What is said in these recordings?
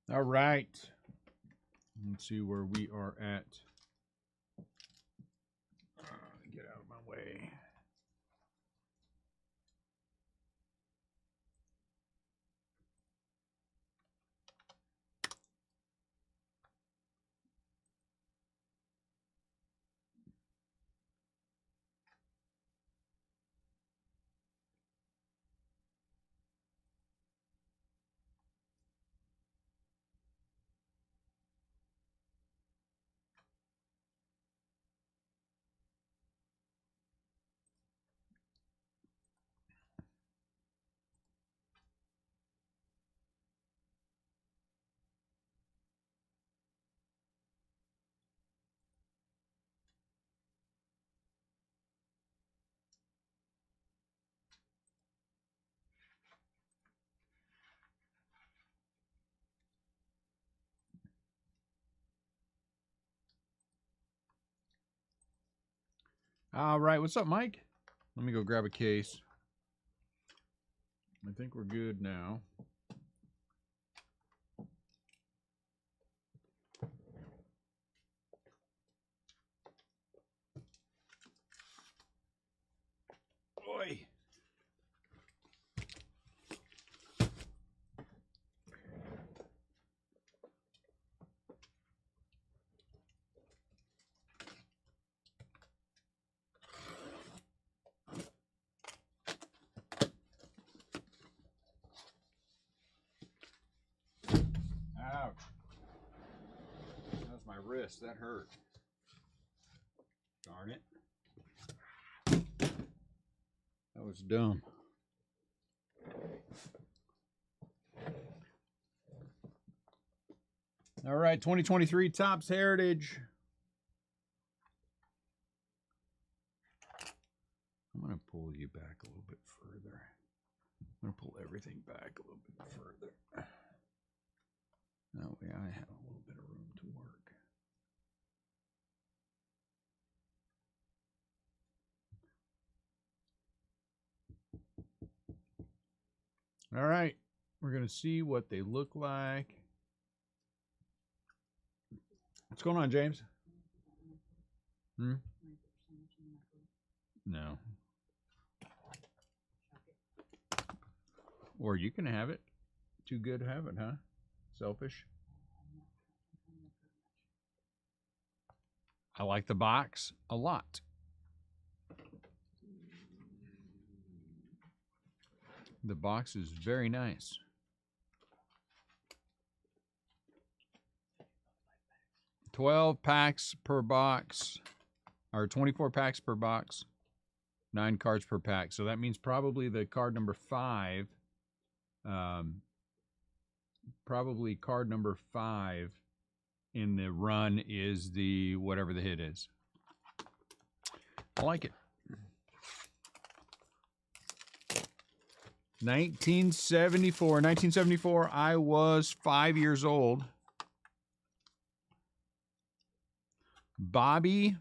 All right. Let's see where we are at. Get out of my way. All right. What's up, Mike? Let me go grab a case. I think we're good now. Boy. Ouch. That was my wrist. That hurt. Darn it. That was dumb. All right, 2023 Topps Heritage. I'm going to pull you back a little bit further. I'm going to pull everything back a little bit further. That way I have a little bit of room to work. All right, we're going to see what they look like. What's going on, James? No. Or you can have it. Too good to have it, huh? Selfish. I like the box a lot. The box is very nice. $12 packs per box, or 24 packs per box, 9 cards per pack. So that means probably the card number 5, probably card number 5 in the run is the whatever the hit is. I like it. 1974. I was 5 years old. Bobby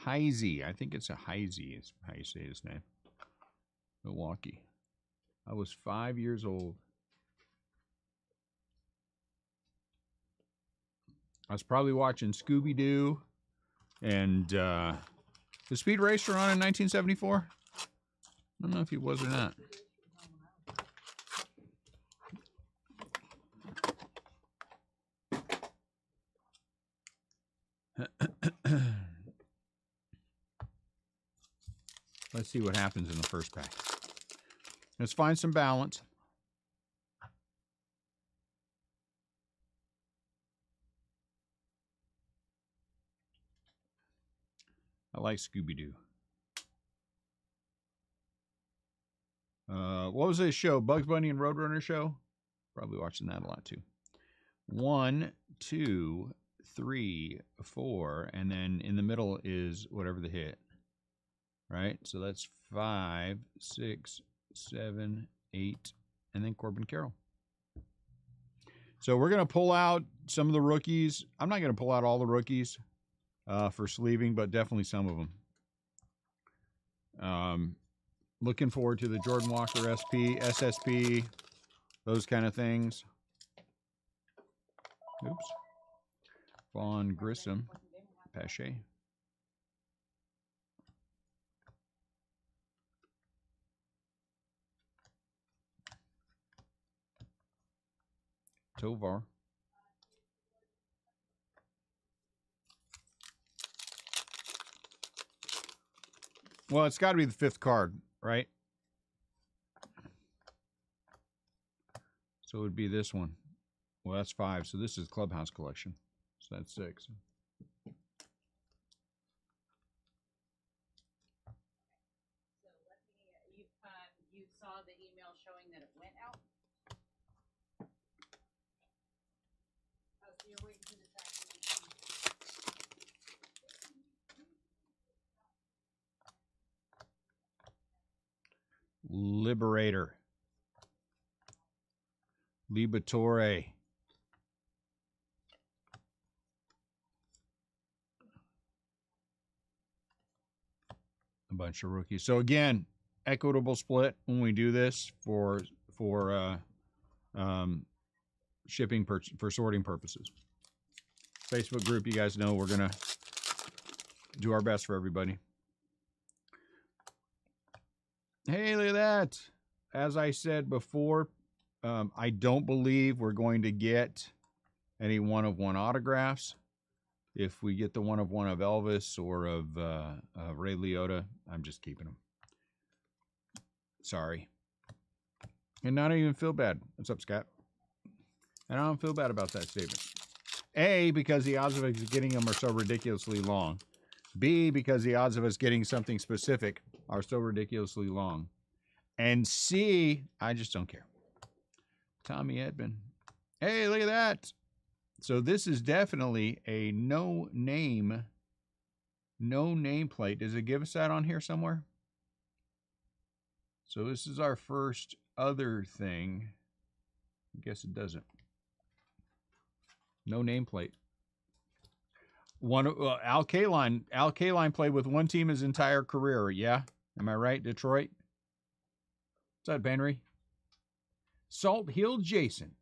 Heisey. I think it's a Heisey is how you say his name. Milwaukee. I was 5 years old. I was probably watching Scooby-Doo and the Speed Racer on in 1974. I don't know if he was or not. Let's see what happens in the first pack. Let's find some balance. I like Scooby-Doo. What was this show? Bugs Bunny and Roadrunner show? Probably watching that a lot too. 1, 2, 3, 4, and then in the middle is whatever the hit. Right? So that's 5, 6, 7, 8, and then Corbin Carroll. So we're going to pull out some of the rookies. I'm not going to pull out all the rookies for sleeving, but definitely some of them. Looking forward to the Jordan Walker SP, SSP, those kind of things. Oops. Vaughn Grissom. Pache. Tovar. Well, it's got to be the 5th card, right? So it would be this one. Well, that's 5. So this is Clubhouse Collection. So that's 6. You saw the email showing that it went out? Oh, so you're waiting for the tracking. Liberator. Liberatore. A bunch of rookies. So again, equitable split when we do this for shipping for sorting purposes. Facebook group, you guys know we're gonna do our best for everybody. Hey, look at that! As I said before, I don't believe we're going to get any one-of-one autographs. If we get the one-of-one of Elvis or of Ray Liotta, I'm just keeping them. Sorry. And I don't even feel bad. What's up, Scott? And I don't feel bad about that statement. A, because the odds of us getting them are so ridiculously long. B, because the odds of us getting something specific are so ridiculously long. And C, I just don't care. Tommy Edmond. Hey, look at that. So this is definitely a no nameplate. Does it give us that on here somewhere? So this is our first other thing. I guess it doesn't. No nameplate. Al Kaline played with one team his entire career. Yeah, am I right, Detroit? What's up, Henry? Salt Hill Jason.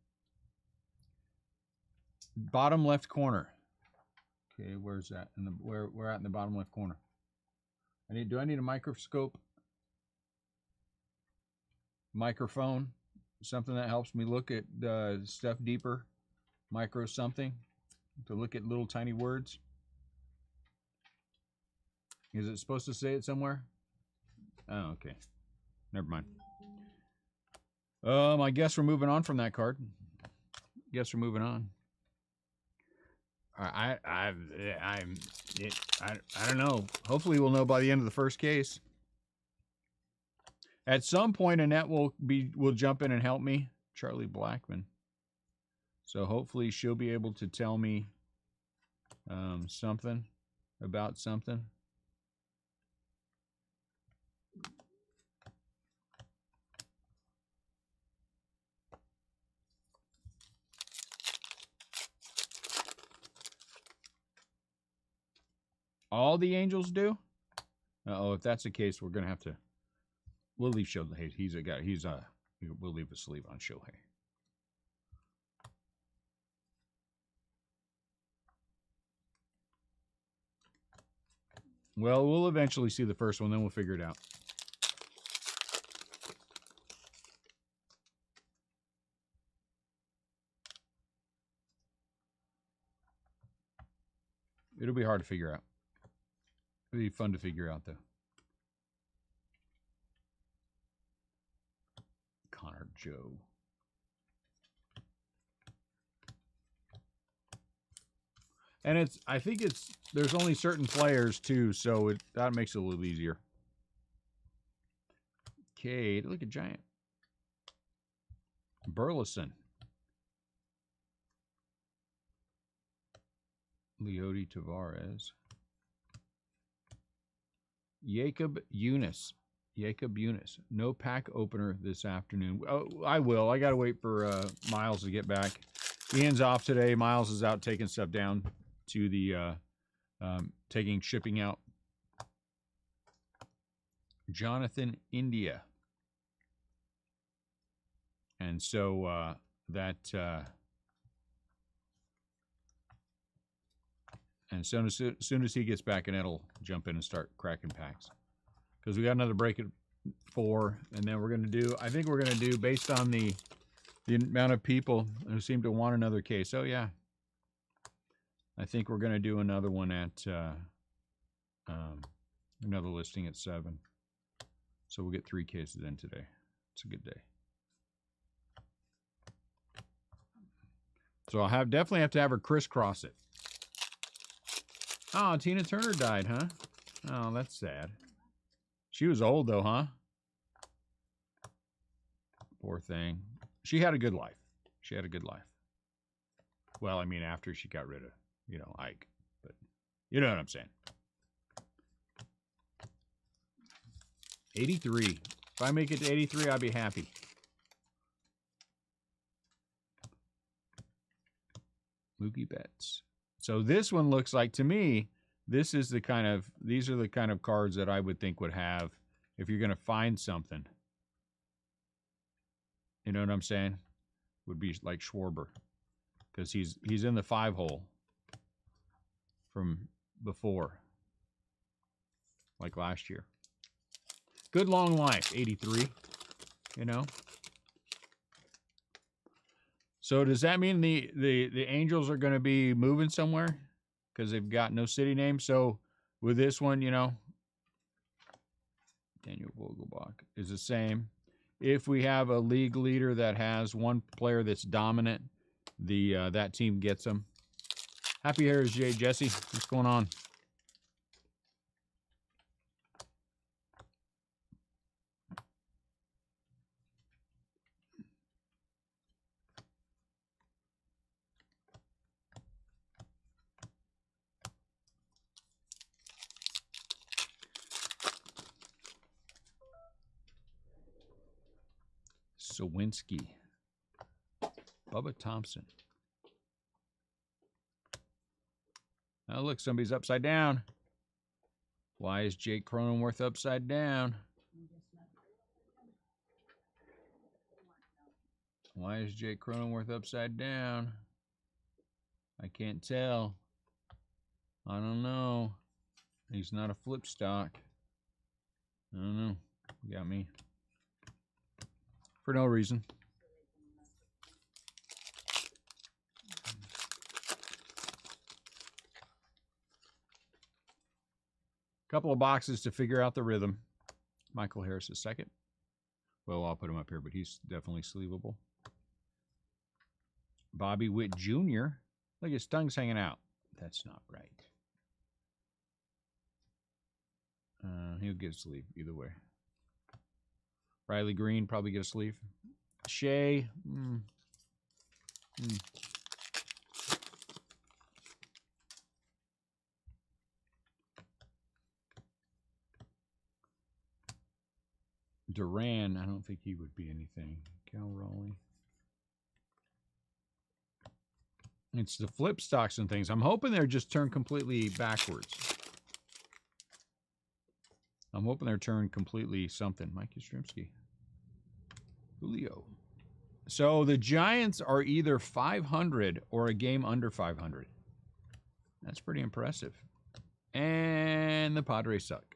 Bottom left corner. Okay, where's that? We're at in the bottom left corner. Do I need a microscope? Microphone? Something that helps me look at stuff deeper? Micro something? To look at little tiny words? Is it supposed to say it somewhere? Oh, okay. Never mind. I guess we're moving on from that card. Guess we're moving on. I don't know. Hopefully we'll know by the end of the first case. At some point, Annette will jump in and help me. Charlie Blackman. So hopefully she'll be able to tell me something about something. All the Angels do? Uh-oh, if that's the case, we're gonna have to. We'll leave Shohei. He's a guy. We'll leave a sleeve on Shohei. Well, we'll eventually see the first one, then we'll figure it out. It'll be hard to figure out. It'll be fun to figure out, though. Connor Joe. And I think there's only certain players, too, so that makes it a little easier. Okay, look at Giant. Burleson. Leody Tavares. Jacob Eunice. No pack opener this afternoon. Oh, I will. I got to wait for Miles to get back. Ian's off today. Miles is out taking stuff down to the shipping out. Jonathan India. And so that And soon as he gets back, and it'll jump in and start cracking packs. Because we got another break at 4, and then we're going to do, I think we're going to do, based on the amount of people who seem to want another case. Oh, yeah. I think we're going to do another one at, another listing at 7. So we'll get 3 cases in today. It's a good day. So I'll definitely have to have her crisscross it. Oh, Tina Turner died, huh? Oh, that's sad. She was old, though, huh? Poor thing. She had a good life. She had a good life. Well, I mean, after she got rid of, Ike. But you know what I'm saying. 83. If I make it to 83, I'll be happy. Mookie Betts. So this one looks like, to me, these are the kind of cards that I would think would have, if you're going to find something. You know what I'm saying? Would be like Schwarber. Because he's in the 5 hole from before. Like last year. Good long life, 83. So does that mean the Angels are going to be moving somewhere? Because they've got no city name. So with this one, Daniel Vogelbach is the same. If we have a league leader that has one player that's dominant, that team gets them. Happy Hairs, Jesse. What's going on? Sawinski. Bubba Thompson. Oh, look, somebody's upside down. Why is Jake Cronenworth upside down? Why is Jake Cronenworth upside down? I can't tell. I don't know. He's not a flip stock. I don't know. You got me. For no reason. Couple of boxes to figure out the rhythm. Michael Harris is second. Well, I'll put him up here, but he's definitely sleevable. Bobby Witt Jr. Look, his tongue's hanging out. That's not right. He'll get a sleeve either way. Riley Green probably get a sleeve. Shea. Duran, I don't think he would be anything. Cal Raleigh. It's the flip stocks and things. I'm hoping they're just turned completely backwards. I'm hoping they're turned completely something. Mike Yastrzemski. Julio. So the Giants are either 500 or a game under 500. That's pretty impressive. And the Padres suck.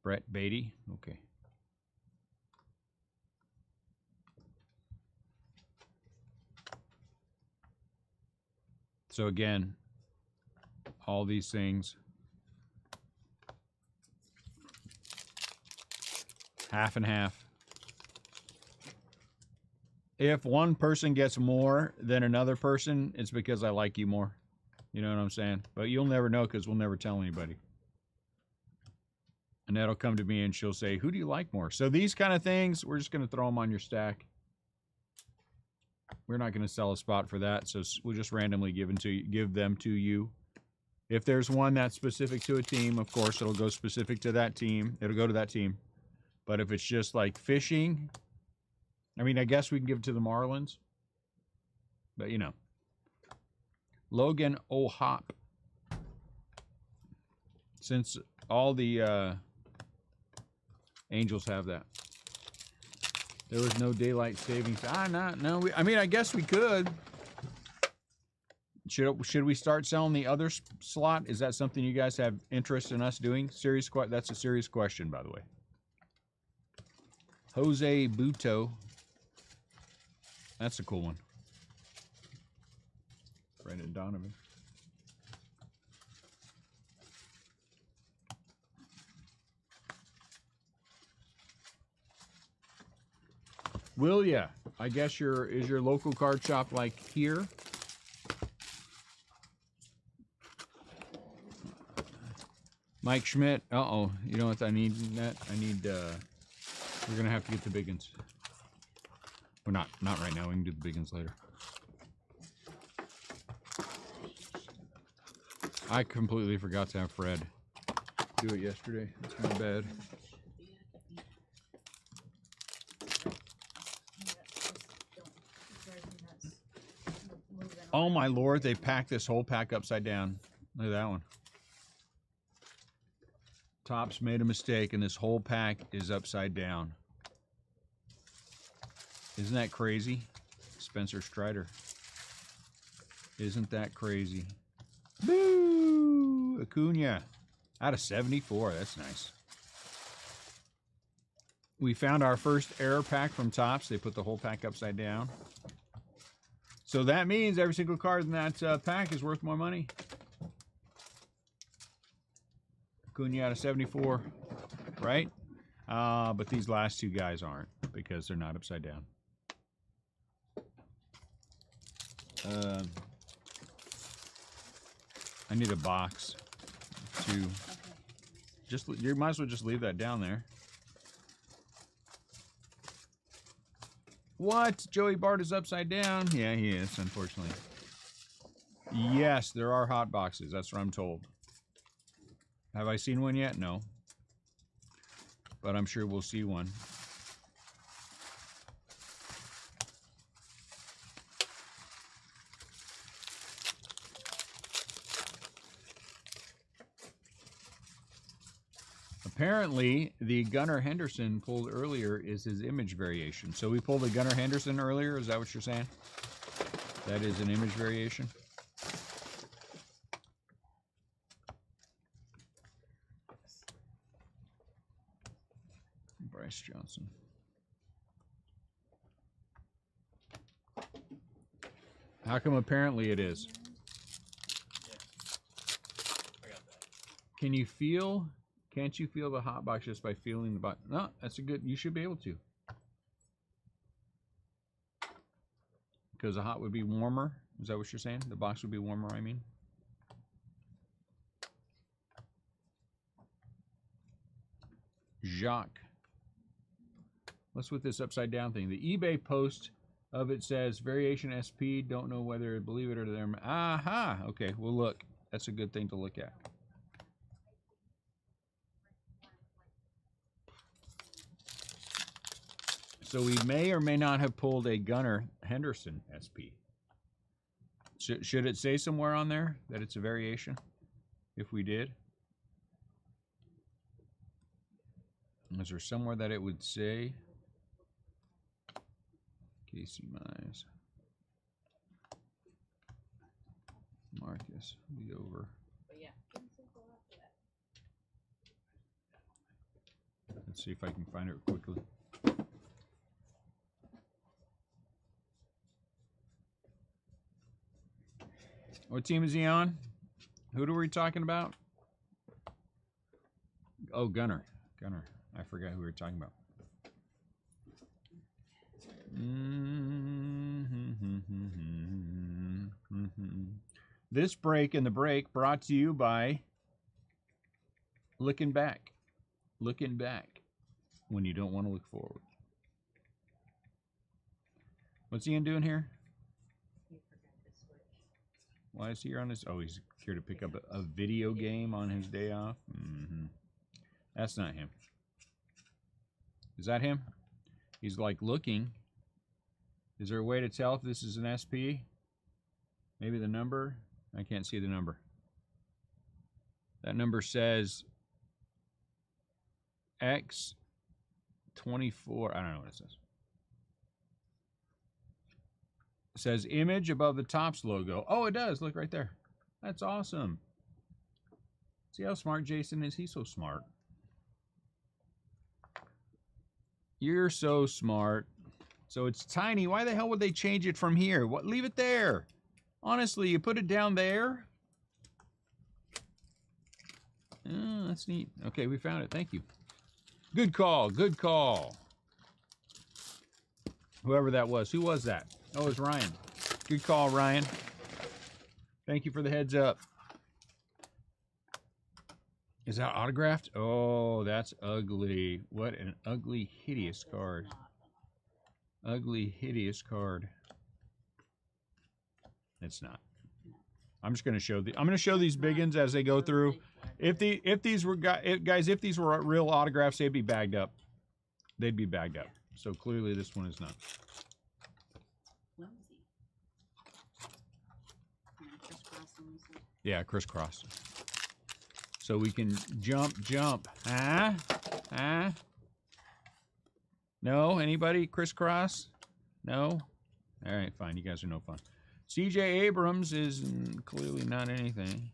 Brett Beatty. Okay. So again, all these things, half and half. If one person gets more than another person, it's because I like you more. You know what I'm saying? But you'll never know because we'll never tell anybody. And that'll come to me and she'll say, who do you like more? So these kind of things, we're just going to throw them on your stack. We're not going to sell a spot for that, so we'll just randomly give them to you. If there's one that's specific to a team, of course, it'll go specific to that team. It'll go to that team. But if it's just like fishing, I mean, I guess we can give it to the Marlins. But, Logan O'Hop. Since all the Angels have that. There was no daylight savings. No. I mean, I guess we could. Should we start selling the other slot? Is that something you guys have interest in us doing? That's a serious question, by the way. Jose Buto. That's a cool one. Brandon Donovan. Will ya? I guess is your local card shop like here? Mike Schmidt. Uh-oh. You know what I need? We're gonna have to get the big ones. Well, not right now. We can do the big ones later. I completely forgot to have Fred do it yesterday. It's my bad. Oh my lord, they packed this whole pack upside down. Look at that one. Topps made a mistake and this whole pack is upside down. Isn't that crazy? Spencer Strider. Isn't that crazy? Boo! Acuna. Out of 74. That's nice. We found our first error pack from Topps. They put the whole pack upside down. So that means every single card in that pack is worth more money. Acuna out of 74, right? But these last two guys aren't because they're not upside down. I need a box to you might as well just leave that down there. What? Joey Bart is upside down? Yeah, he is, unfortunately. Yes, there are hot boxes. That's what I'm told. Have I seen one yet? No. But I'm sure we'll see one. Apparently, the Gunnar Henderson pulled earlier is his image variation. So we pulled a Gunnar Henderson earlier. Is that what you're saying? That is an image variation? Bryce Johnson. How come apparently it is? Can you feel... Can't you feel the hot box just by feeling the box? No, that's a good... You should be able to. Because the hot would be warmer. Is that what you're saying? The box would be warmer, I mean. Jacques. What's with this upside down thing? The eBay post of it says variation SP. Don't know whether to believe it or them. Aha. Okay, well look. That's a good thing to look at. So we may or may not have pulled a Gunnar Henderson SP. Should it say somewhere on there that it's a variation? If we did? Is there somewhere that it would say? Casey Mize. Marcus, the over. Let's see if I can find it quickly. What team is he on? Who are we talking about? Oh, Gunnar. Gunnar. I forgot who we were talking about. This break in the break brought to you by Looking Back. Looking back when you don't want to look forward. What's Ian doing here? Why is he here on his... Oh, he's here to pick up a video game on his day off? That's not him. Is that him? He's like looking. Is there a way to tell if this is an SP? Maybe the number? I can't see the number. That number says X 24. I don't know what it says. It says image above the Topps logo. Oh, it does. Look right there. That's awesome. See how smart Jason is? He's so smart. You're so smart. So it's tiny. Why the hell would they change it from here? What? Leave it there. Honestly, you put it down there. Oh, that's neat. Okay, we found it. Thank you. Good call. Good call. Whoever that was. Who was that? Oh, it was Ryan. Good call, Ryan. Thank you for the heads up. Is that autographed? Oh, that's ugly. What an ugly, hideous card. Ugly, hideous card. It's not. I'm just going to show I'm going to show these big ones as they go through. If these were guys, if these were real autographs, they'd be bagged up. They'd be bagged up. So clearly this one is not. Yeah, crisscross. So we can jump. Huh? Huh? No? Anybody? Crisscross? No? All right, fine. You guys are no fun. CJ Abrams is clearly not anything.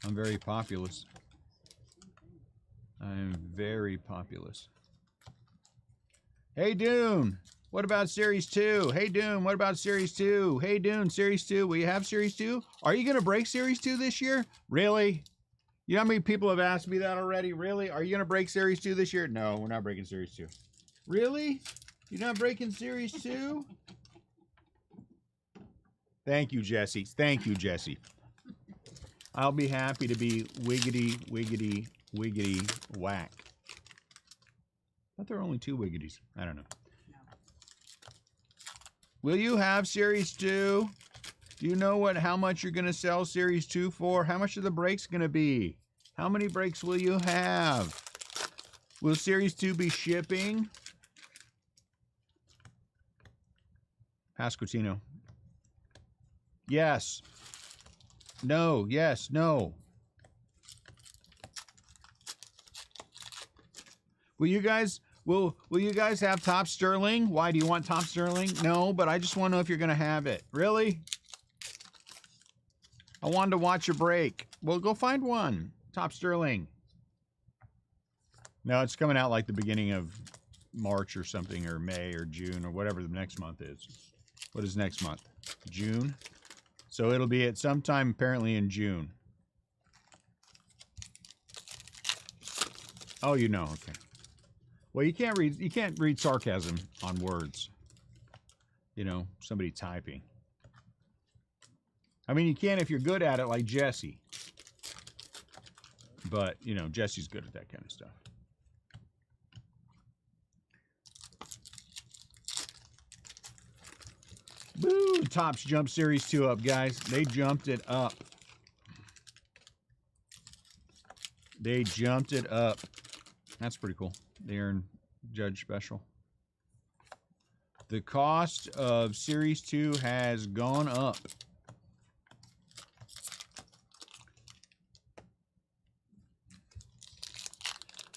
I'm very populous. I'm very populous. Hey, Dune. What about Series 2? Hey, Dune. What about Series 2? Hey, Dune. Series 2. Will you have Series 2? Are you going to break Series 2 this year? Really? You know how many people have asked me that already? Really? Are you going to break Series 2 this year? No, we're not breaking Series 2. Really? You're not breaking Series 2? Thank you, Jesse. Thank you, Jesse. I'll be happy to be wiggity, wiggity, wiggity, whack. I thought there were only 2 wiggities. I don't know. Will you have Series 2? Do you know how much you're going to sell Series 2 for? How much are the breaks going to be? How many breaks will you have? Will Series 2 be shipping? Pasquantino. Yes. No. Yes. No. Will you guys have Top Sterling? Why do you want Top Sterling? No, but I just want to know if you're going to have it. Really? I wanted to watch your break. Well, go find one. Top Sterling. No, it's coming out like the beginning of March or something, or May or June or whatever the next month is. What is next month? June? So it'll be at some time apparently in June. Oh, you know, okay. Well, you can't read sarcasm on words. You know, somebody typing. I mean, you can if you're good at it, like Jesse. But, you know, Jesse's good at that kind of stuff. Woo! Topps jumped Series 2 up, guys. They jumped it up. They jumped it up. That's pretty cool. They earned Judge Special. The cost of Series 2 has gone up.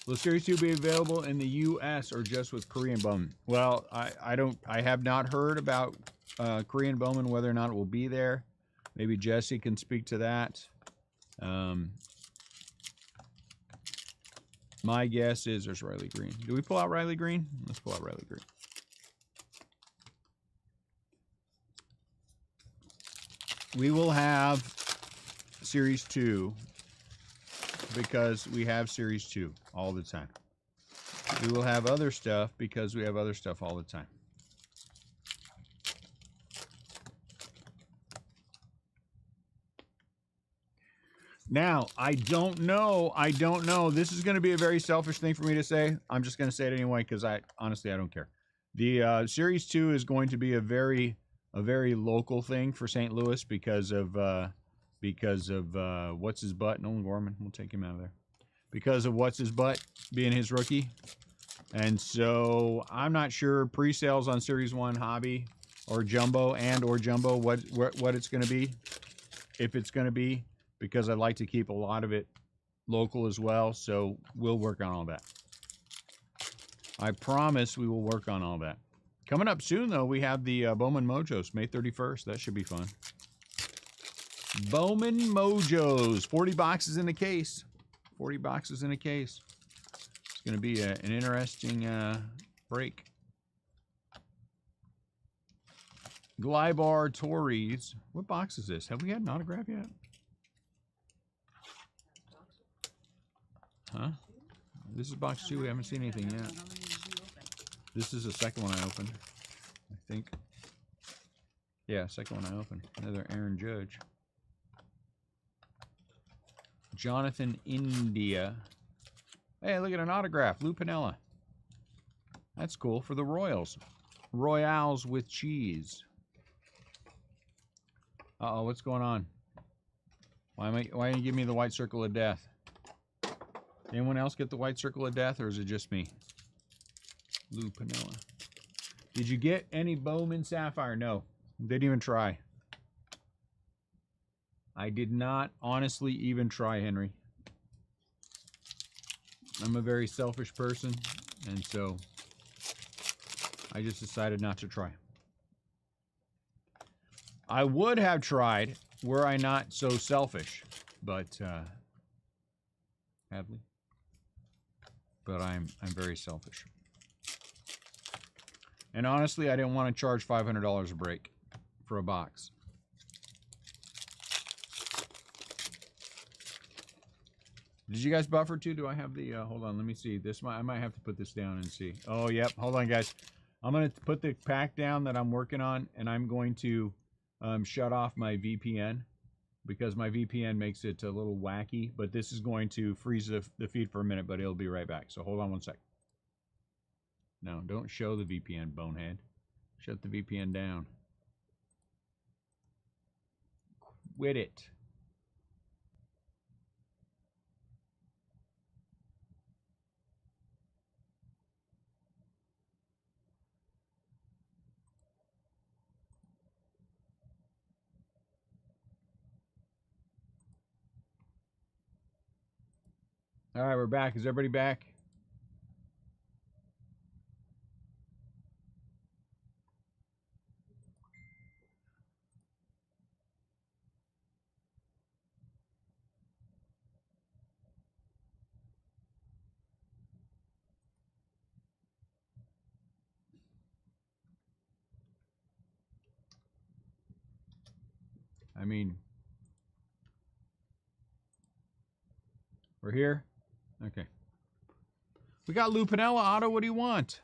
Will Series 2 be available in the U.S. or just with Korean Bowman? Well, I have not heard about Korean Bowman, whether or not it will be there. Maybe Jesse can speak to that. My guess is there's Riley Green. Do we pull out Riley Green? Let's pull out Riley Green. We will have Series 2 because we have Series 2 all the time. We will have other stuff because we have other stuff all the time. Now, I don't know. This is going to be a very selfish thing for me to say. I'm just going to say it anyway because honestly, I don't care. The Series 2 is going to be a very local thing for St. Louis because of what's his butt? Nolan Gorman. We'll take him out of there. Because of what's his butt being his rookie. And so I'm not sure pre-sales on Series 1 Hobby or Jumbo what it's going to be, if it's going to be, because I'd like to keep a lot of it local as well. So we'll work on all that. I promise we will work on all that. Coming up soon, though, we have the Bowman Mojos, May 31st. That should be fun. Bowman Mojos, 40 boxes in a case. 40 boxes in a case. It's going to be an interesting break. Glybar Tories. What box is this? Have we had an autograph yet? Huh? This is box 2. We haven't seen anything yet. This is the second one I opened, I think. Yeah, second one I opened. Another Aaron Judge. Jonathan India. Hey, look at an autograph. Lou Piniella. That's cool for the Royals. Royals with cheese. Uh-oh, what's going on? Why didn't you give me the white circle of death? Anyone else get the white circle of death, or is it just me? Lou Piniella. Did you get any Bowman Sapphire? No. Didn't even try. I did not honestly even try, Henry. I'm a very selfish person, and so I just decided not to try. I would have tried were I not so selfish, but sadly. But I'm very selfish. And honestly, I didn't want to charge $500 a break for a box. Did you guys buffer too? Do I have the, hold on, let me see. I might have to put this down and see. Oh, yep, hold on, guys. I'm going to put the pack down that I'm working on, and I'm going to shut off my VPN, because my VPN makes it a little wacky, but this is going to freeze the feed for a minute, but it'll be right back. So hold on one sec. No, don't show the VPN, bonehead. Shut the VPN down. Quit it. All right, we're back. Is everybody back? I mean, we're here? Okay. We got Lou Piniella, Otto. What do you want?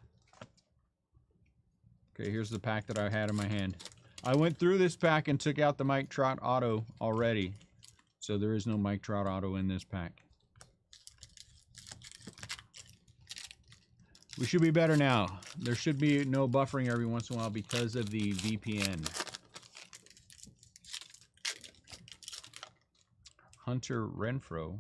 Okay, here's the pack that I had in my hand. I went through this pack and took out the Mike Trout Auto already. So there is no Mike Trout Auto in this pack. We should be better now. There should be no buffering every once in a while because of the VPN. Hunter Renfroe.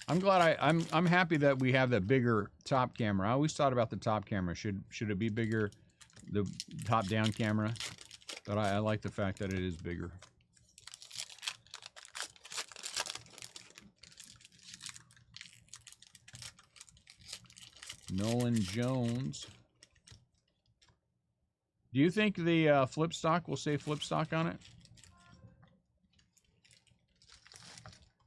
I'm glad I'm happy that we have that bigger top camera. I always thought about the top camera. Should it be bigger, the top down camera? But I like the fact that it is bigger. Nolan Jones. Do you think the flip stock will say flip stock on it?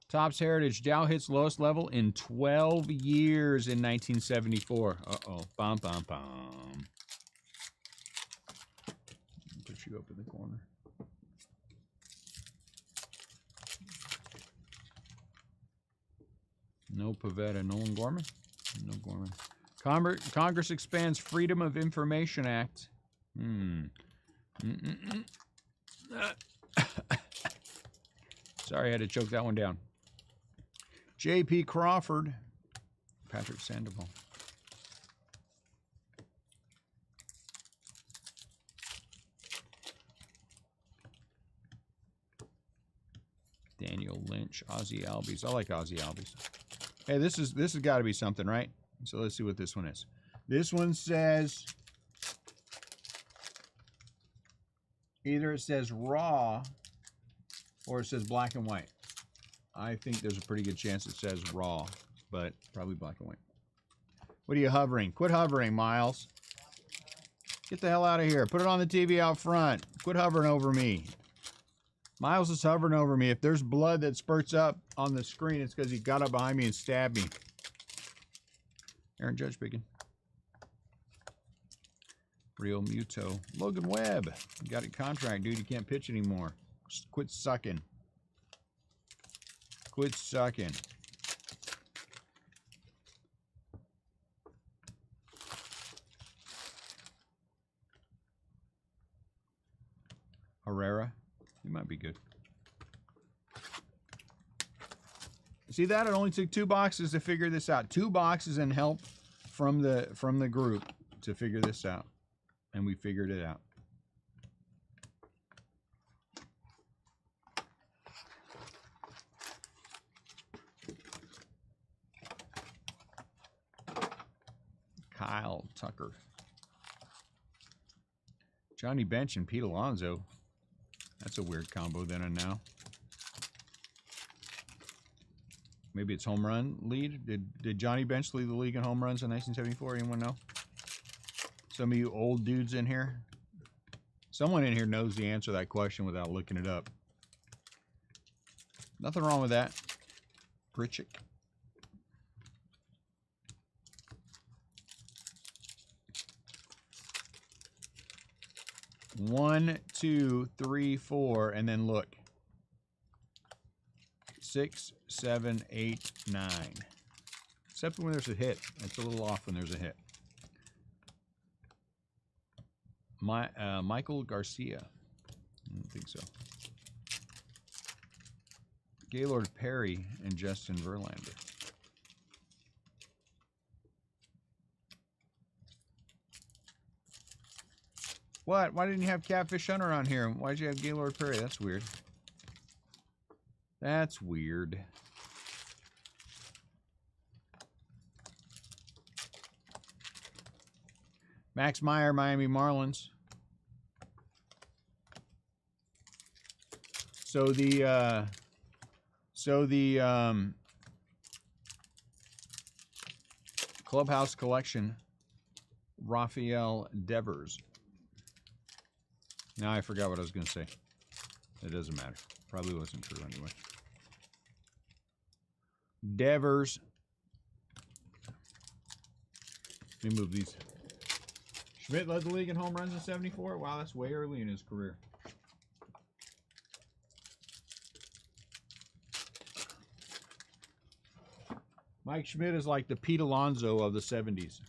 Topps Heritage. Dow hits lowest level in 12 years in 1974. Uh-oh. Bum, bum, bum. Put you up in the corner. No Pavetta. Nolan Gorman? No Gorman. Congress expands Freedom of Information Act. Sorry, I had to choke that one down. J.P. Crawford. Patrick Sandoval. Daniel Lynch, Ozzy Albies. I like Ozzy Albies. Hey, this has got to be something, right? So let's see what this one is. This one says, either it says raw or it says black and white. I think there's a pretty good chance it says raw, but probably black and white. What are you hovering? Quit hovering, Miles. Get the hell out of here. Put it on the TV out front. Quit hovering over me. Miles is hovering over me. If there's blood that spurts up on the screen, it's because he got up behind me and stabbed me. Aaron Judge speaking. Real Muto. Logan Webb. You got a contract, dude. You can't pitch anymore. Just quit sucking. Quit sucking. Herrera. He might be good. See that? It only took 2 boxes to figure this out. 2 boxes and help from the group to figure this out. And we figured it out. Kyle Tucker. Johnny Bench and Pete Alonso. That's a weird combo then and now. Maybe it's home run lead. Did Johnny Bench lead the league in home runs in 1974? Anyone know? Some of you old dudes in here? Someone in here knows the answer to that question without looking it up. Nothing wrong with that. Pritchett. One, 2, 3, 4, and then look. 6, 7, 8, 9. Except when there's a hit. It's a little off when there's a hit. Michael Garcia. I don't think so. Gaylord Perry and Justin Verlander. What? Why didn't you have Catfish Hunter on here? Why'd you have Gaylord Perry? That's weird. That's weird. Max Meyer, Miami Marlins. So the Clubhouse Collection, Rafael Devers. Now I forgot what I was going to say. It doesn't matter. Probably wasn't true anyway. Devers. Let me move these. Schmidt led the league in home runs in 74. Wow, that's way early in his career. Mike Schmidt is like the Pete Alonso of the 70s.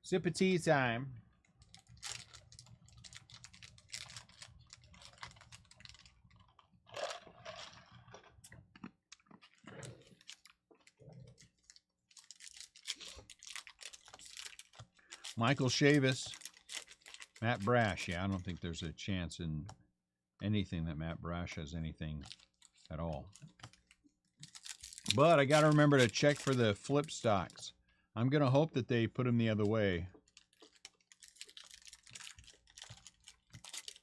Sip of tea time. Michael Chavis. Matt Brash. Yeah, I don't think there's a chance in anything that Matt Brash has anything at all. But I got to remember to check for the flip stocks. I'm going to hope that they put him the other way.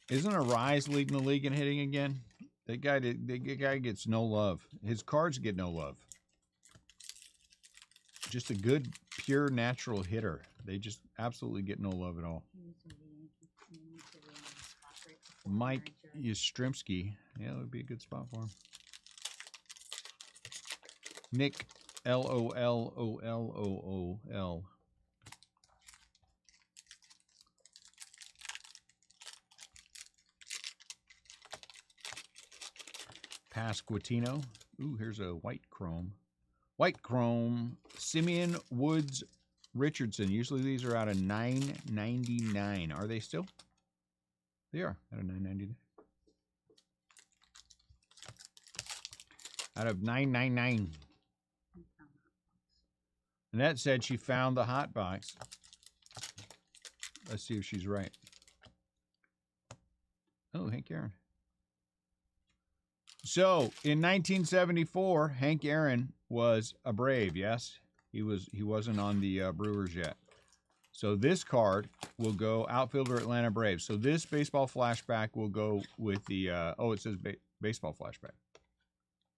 Isn't Arise leading the league in hitting again? The guy gets no love. His cards get no love. Just a good, pure, natural hitter. They just absolutely get no love at all. Mike Yastrzemski. Yeah, that would be a good spot for him. Nick L-O-L-O-L-O-O-L. Pasquantino. Ooh, here's a white chrome. White chrome. Simeon Woods Richardson. Usually these are out of $9.99. Are they still? They are out of $9.99. Out of $9.99. Annette said she found the hot box. Let's see if she's right. Oh, Hank Aaron. So in 1974, Hank Aaron was a Brave. Yes, he wasn't on the Brewers yet. So this card will go outfielder Atlanta Braves. So this baseball flashback will go with the it says baseball flashback.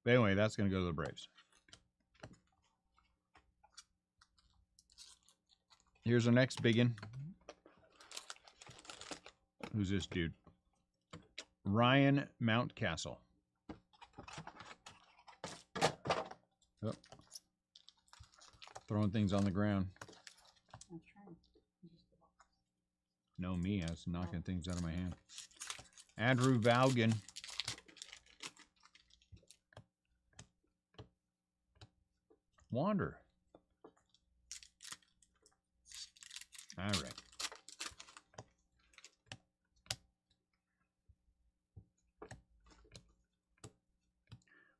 But anyway, that's going to go to the Braves. Here's our next biggin. Who's this dude? Ryan Mountcastle. Oh. Throwing things on the ground. No, me. I was knocking things out of my hand. Andrew Valgan. Wander. All right.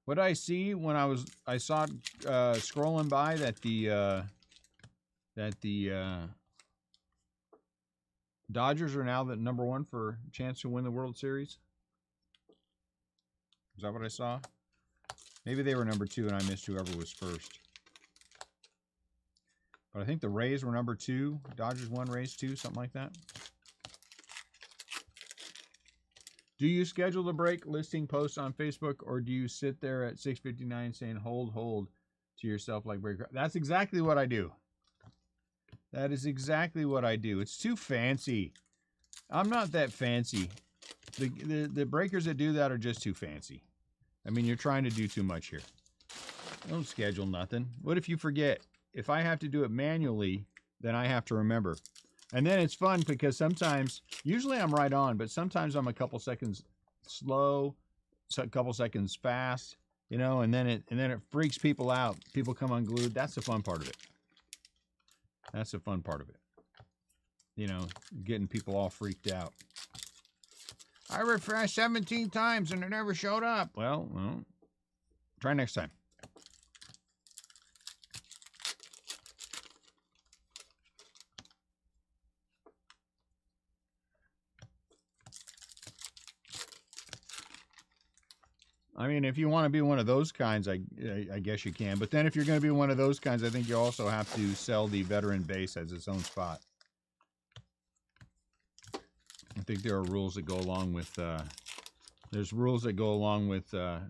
What I see when I saw it scrolling by that the Dodgers are now the #1 for chance to win the World Series. Is that what I saw? Maybe they were #2 and I missed whoever was first. But I think the Rays were #2. Dodgers 1, Rays 2, something like that. Do you schedule the break listing posts on Facebook, or do you sit there at 6:59 saying hold to yourself like break? That's exactly what I do. That is exactly what I do. It's too fancy. I'm not that fancy. The breakers that do that are just too fancy. I mean, you're trying to do too much here. Don't schedule nothing. What if you forget? If I have to do it manually, then I have to remember. And then it's fun because sometimes, usually I'm right on, but sometimes I'm a couple seconds slow, a couple seconds fast, you know, and then it freaks people out. People come unglued. That's the fun part of it. That's the fun part of it. You know, getting people all freaked out. I refreshed 17 times and it never showed up. Well, try next time. I mean, if you want to be one of those kinds, I guess you can. But then if you're going to be one of those kinds, I think you also have to sell the veteran base as its own spot. I think there are rules that go along with,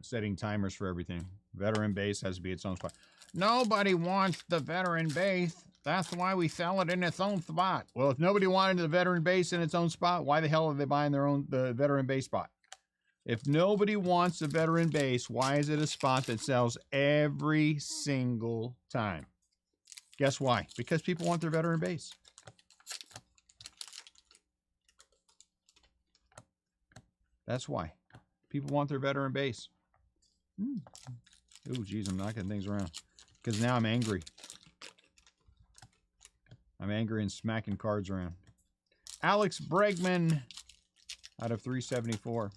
setting timers for everything. Veteran base has to be its own spot. Nobody wants the veteran base. That's why we sell it in its own spot. Well, if nobody wanted the veteran base in its own spot, why the hell are they buying the veteran base spot? If nobody wants the veteran base, why is it a spot that sells every single time? Guess why? Because people want their veteran base. That's why. People want their veteran base. Oh, geez, I'm knocking things around. Because now I'm angry. I'm angry and smacking cards around. Alex Bregman out of 374.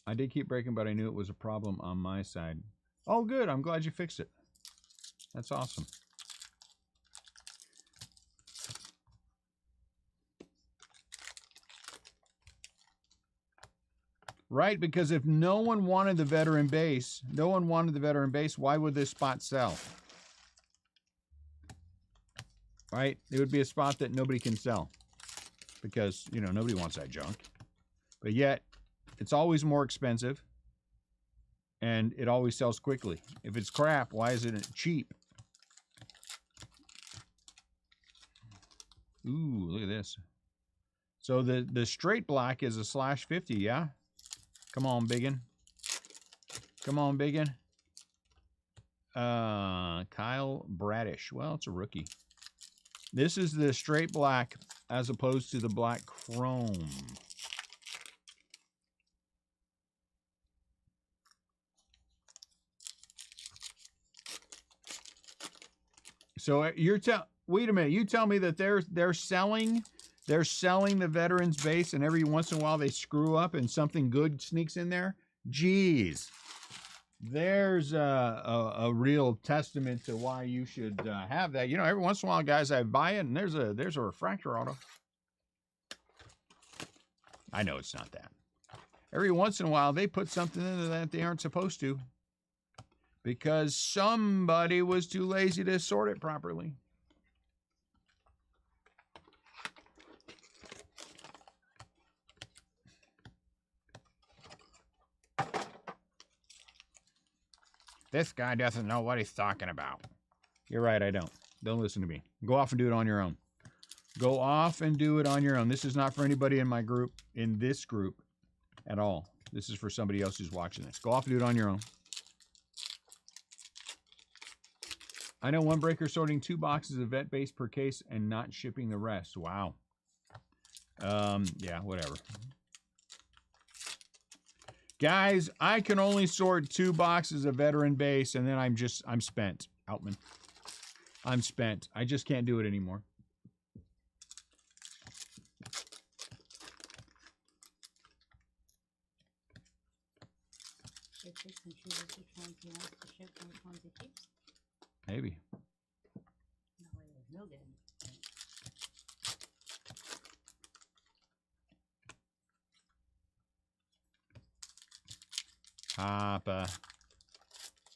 I did keep breaking, but I knew it was a problem on my side. Oh, good. I'm glad you fixed it. That's awesome. Right, because if no one wanted the veteran base, why would this spot sell? Right? It would be a spot that nobody can sell because, you know, nobody wants that junk. But yet, it's always more expensive, and it always sells quickly. If it's crap, why isn't it cheap? Ooh, look at this. So the straight black is a /50, yeah? Come on, biggin. Come on, biggin. Kyle Bradish. Well, it's a rookie. This is the straight black as opposed to the black chrome. So wait a minute. You tell me that they're selling the veterans base, and every once in a while they screw up and something good sneaks in there. Jeez, there's a real testament to why you should have that. You know, every once in a while, guys, I buy it, and there's a refractor auto. I know it's not that. Every once in a while, they put something into that they aren't supposed to because somebody was too lazy to sort it properly. This guy doesn't know what he's talking about. You're right, I don't. Don't listen to me. Go off and do it on your own. Go off and do it on your own. This is not for anybody in my group, in this group, at all. This is for somebody else who's watching this. Go off and do it on your own. I know one breaker sorting 2 boxes of vet base per case and not shipping the rest. Wow. Yeah, whatever. Guys, I can only sort 2 boxes of veteran base, and then I'm spent. Outman. I'm spent. I just can't do it anymore. Maybe. No good. Papa.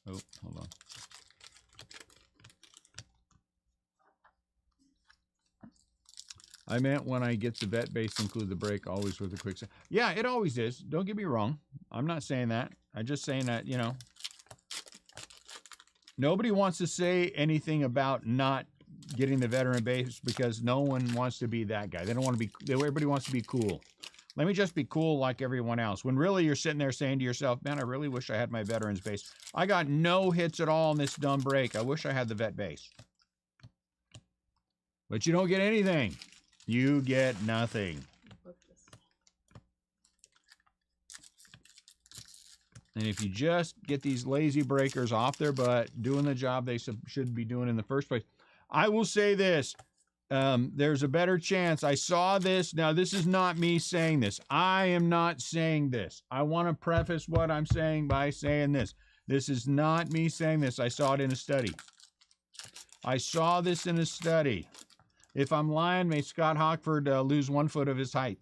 Oh, hold on. I meant when I get the vet base, include the break always with a quick. Yeah, it always is. Don't get me wrong. I'm not saying that. I'm just saying that, you know, nobody wants to say anything about not getting the veteran base because no one wants to be that guy. They don't want to be. Everybody wants to be cool. Let me just be cool like everyone else. When really you're sitting there saying to yourself, man, I really wish I had my veterans base. I got no hits at all in this dumb break. I wish I had the vet base. But you don't get anything. You get nothing. And if you just get these lazy breakers off their butt, doing the job they should be doing in the first place, I will say this. There's a better chance. I saw this. Now, this is not me saying this. I am not saying this. I want to preface what I'm saying by saying this. This is not me saying this. I saw it in a study. I saw this in a study. If I'm lying, may Scott Hockford lose 1 foot of his height.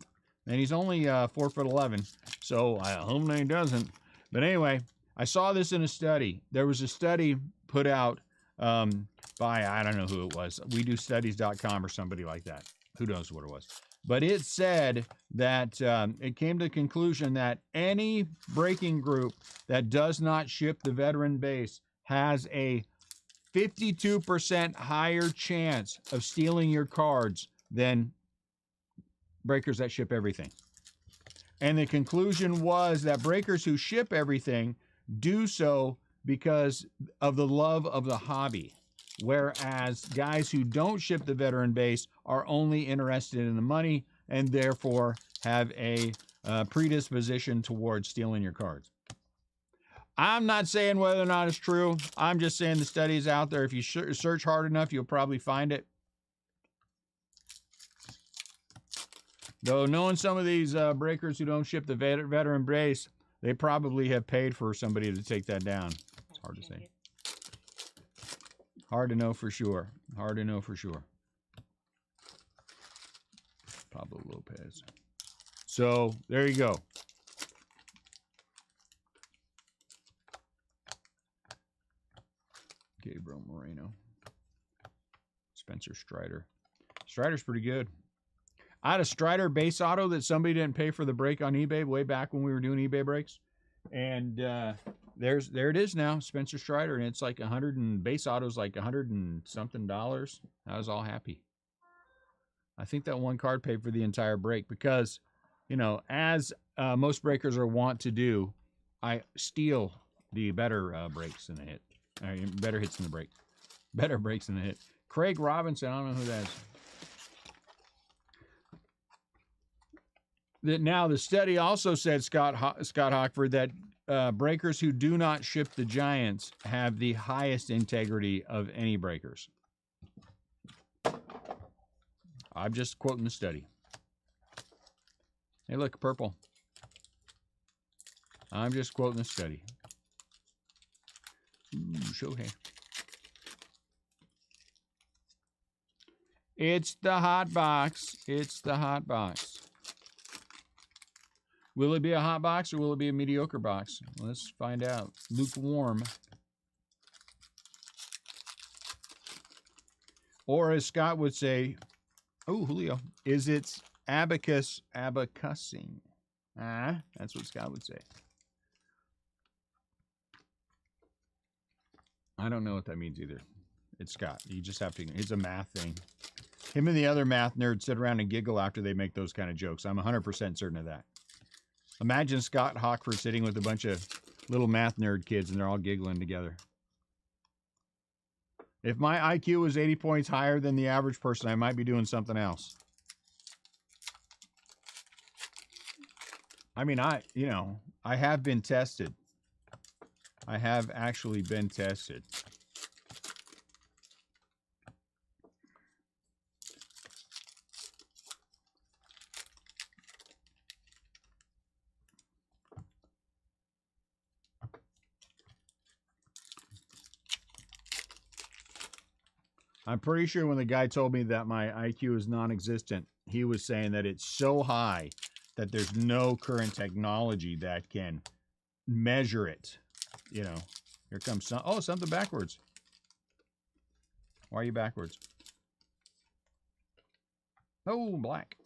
And he's only 4'11", so I hope he doesn't. But anyway, I saw this in a study. There was a study put out by, I don't know who it was. WeDoStudies.com or somebody like that. Who knows what it was. But it said that it came to the conclusion that any breaking group that does not ship the veteran base has a 52% higher chance of stealing your cards than breakers that ship everything. And the conclusion was that breakers who ship everything do so because of the love of the hobby, whereas guys who don't ship the veteran base are only interested in the money and therefore have a predisposition towards stealing your cards. I'm not saying whether or not it's true. I'm just saying the study's out there. If you search hard enough, you'll probably find it. Though knowing some of these breakers who don't ship the veteran base, they probably have paid for somebody to take that down. It's hard to say. Hard to know for sure. Hard to know for sure. Pablo Lopez. So there you go. Gabriel Moreno. Spencer Strider. Strider's pretty good. I had a Strider base auto that somebody didn't pay for the break on eBay way back when we were doing eBay breaks. And there it is now, Spencer Strider. And it's like 100 and base auto's like 100 and something dollars. I was all happy. I think that one card paid for the entire break because, you know, as most breakers are wont to do, I steal the better breaks in the hit. Better hits in the break. Better breaks in the hit. Craig Robinson, I don't know who that is. Now, the study also said, Scott Hockford, that breakers who do not ship the Giants have the highest integrity of any breakers. I'm just quoting the study. Hey, look, purple. I'm just quoting the study. Ooh, Shohei. It's the hot box. It's the hot box. Will it be a hot box or will it be a mediocre box? Let's find out. Lukewarm. Or as Scott would say, oh, Julio, is it abacus abacusing? Ah, that's what Scott would say. I don't know what that means either. It's Scott. You just have to, it's a math thing. Him and the other math nerds sit around and giggle after they make those kind of jokes. I'm 100% certain of that. Imagine Scott Hockford sitting with a bunch of little math nerd kids and they're all giggling together. If my IQ was 80 points higher than the average person, I might be doing something else. I mean, I have been tested. I have actually been tested. I'm pretty sure when the guy told me that my IQ is non-existent, he was saying that it's so high that there's no current technology that can measure it. You know, here comes some. Oh, something backwards. Why are you backwards? Oh, black.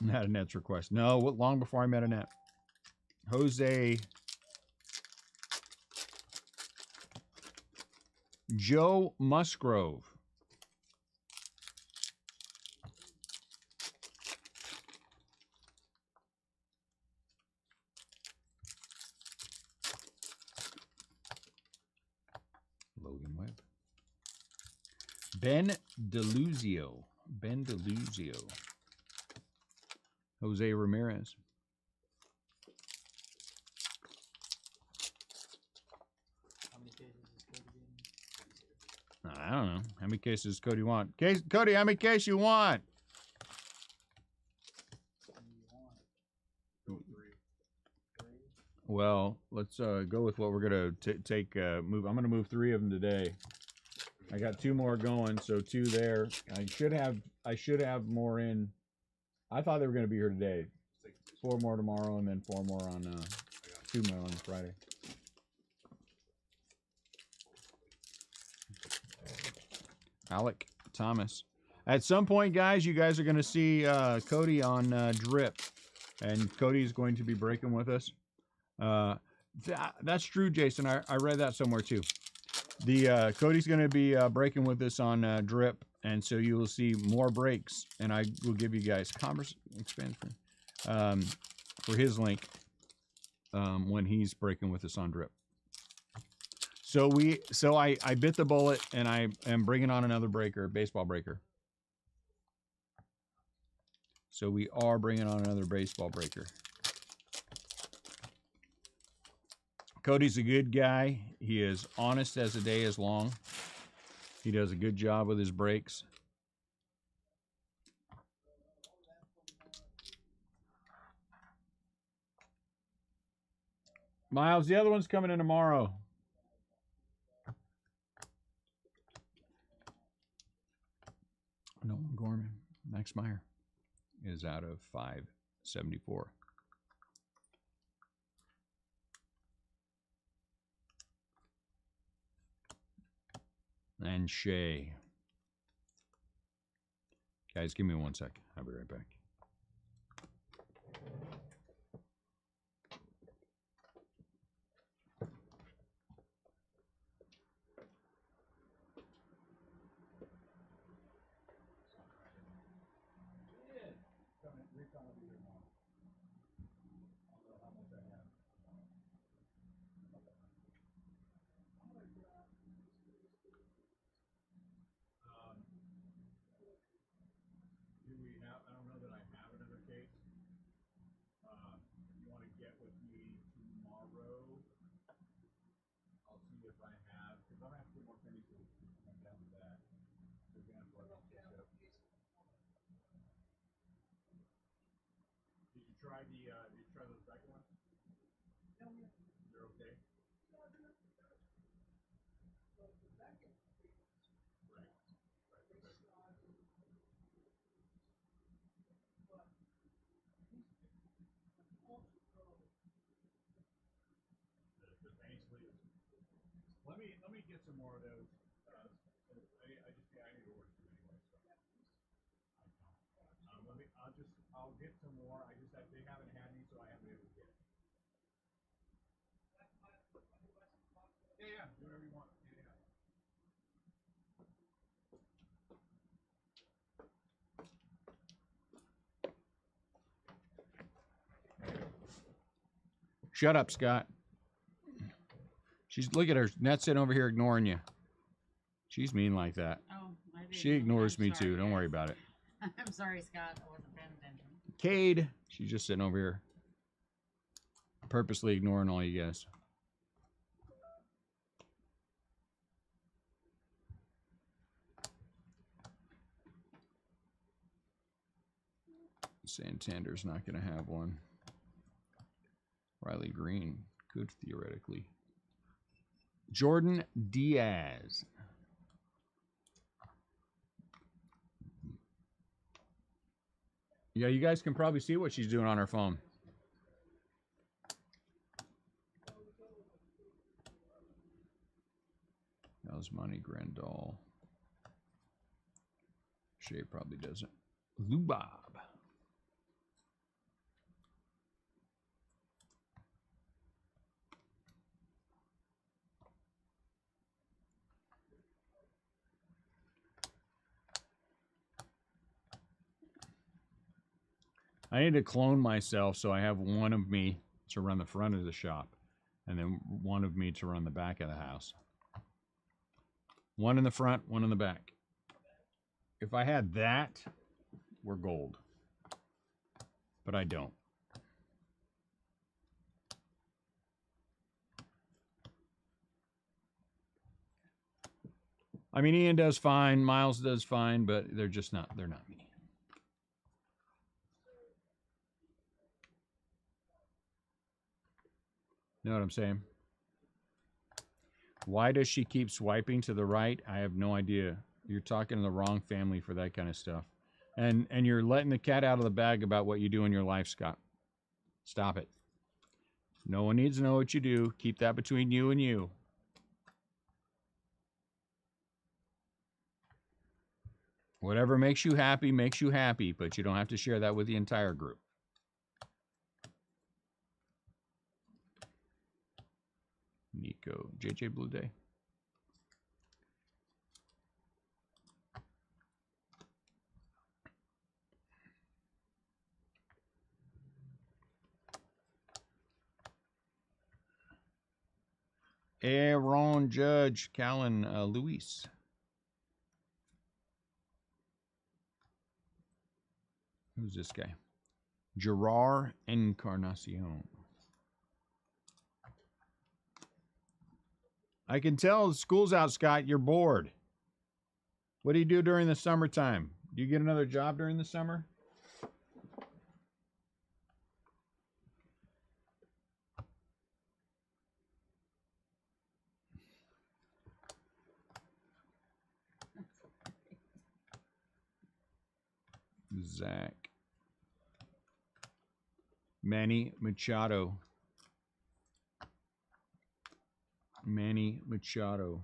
Not Annette's request. No, long before I met Annette. Jose. Joe Musgrove. Logan Webb. Ben DeLuzio. Ben DeLuzio. Jose Ramirez. How many cases is Cody getting? I don't know. How many cases does Cody want? Cody, how many cases you want? Well, let's go with what we're gonna take. Move. I'm gonna move 3 of them today. I got 2 more going, so 2 there. I should have more in. I thought they were gonna be here today. 4 more tomorrow, and then 4 more on 2 more on Friday. Alec Thomas. At some point, guys, you guys are gonna see Cody on Drip, and Cody's going to be breaking with us. That's true, Jason. I read that somewhere too. The Cody's going to be breaking with us on Drip, and so you will see more breaks, and I will give you guys Commerce Expands for his link when he's breaking with us on Drip. So I bit the bullet, and I am bringing on another breaker, baseball breaker. So we are bringing on another baseball breaker. Cody's a good guy. He is honest as the day is long. He does a good job with his breaks. Miles, the other one's coming in tomorrow. Nolan Gorman. Max Meyer is out of 574. And Shea. Guys, give me 1 sec. I'll be right back. Did you try the second one? Let me get some more of those. I need to work them anyway. So. I'll get some more. They haven't had any, so I haven't been able to get it. Yeah, do whatever you want. Yeah. Shut up, Scott. Look at her. Net's sitting over here ignoring you. She's mean like that. Oh, I didn't. She ignores I'm me sorry, too. Don't guys. worry about it. I'm sorry, Scott. I wasn't paying attention. Cade, she's just sitting over here, purposely ignoring all you guys. Santander's not going to have one. Riley Green could theoretically. Jordan Diaz. Yeah, you guys can probably see what she's doing on her phone. That was Money Grandal. Shay probably doesn't. Lubob. I need to clone myself so I have one of me to run the front of the shop and then one of me to run the back of the house. One in the front, one in the back. If I had that, we're gold. But I don't. I mean, Ian does fine, Miles does fine, but they're not me. You know what I'm saying? Why does she keep swiping to the right? I have no idea. You're talking to the wrong family for that kind of stuff. And you're letting the cat out of the bag about what you do in your life, Scott. Stop it. No one needs to know what you do. Keep that between you and you. Whatever makes you happy, but you don't have to share that with the entire group. Nico, JJ Blue Day. Aaron Judge, Callan Luis. Who's this guy? Gerard Encarnacion. I can tell school's out, Scott. You're bored. What do you do during the summertime? Do you get another job during the summer? Zach. Manny Machado. Manny Machado.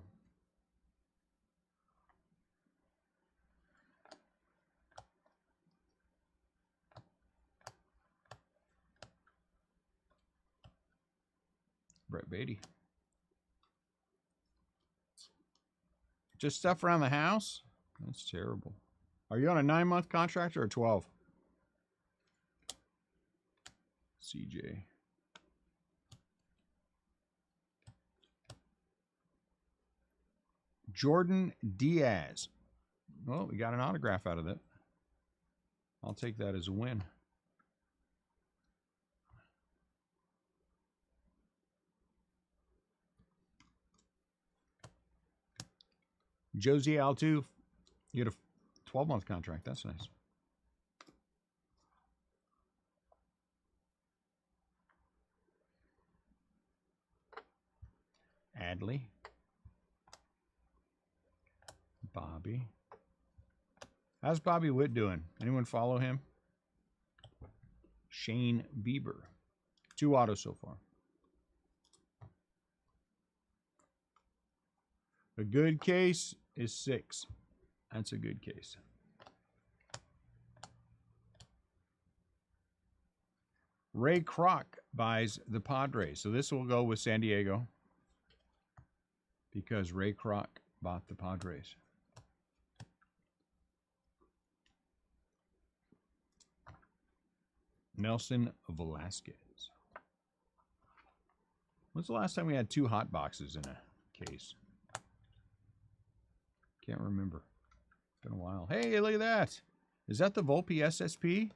Brett Beatty. Just stuff around the house? That's terrible. Are you on a 9-month contract or a 12? CJ. Jordan Diaz. Well, we got an autograph out of it. I'll take that as a win. Josie Altu, you had a 12-month contract. That's nice. Adley. Bobby. How's Bobby Witt doing? Anyone follow him? Shane Bieber. 2 autos so far. A good case is 6. That's a good case. Ray Kroc buys the Padres. So this will go with San Diego because Ray Kroc bought the Padres. Nelson Velasquez. When's the last time we had 2 hot boxes in a case? Can't remember. It's been a while. Hey, look at that. Is that the Volpe SSP?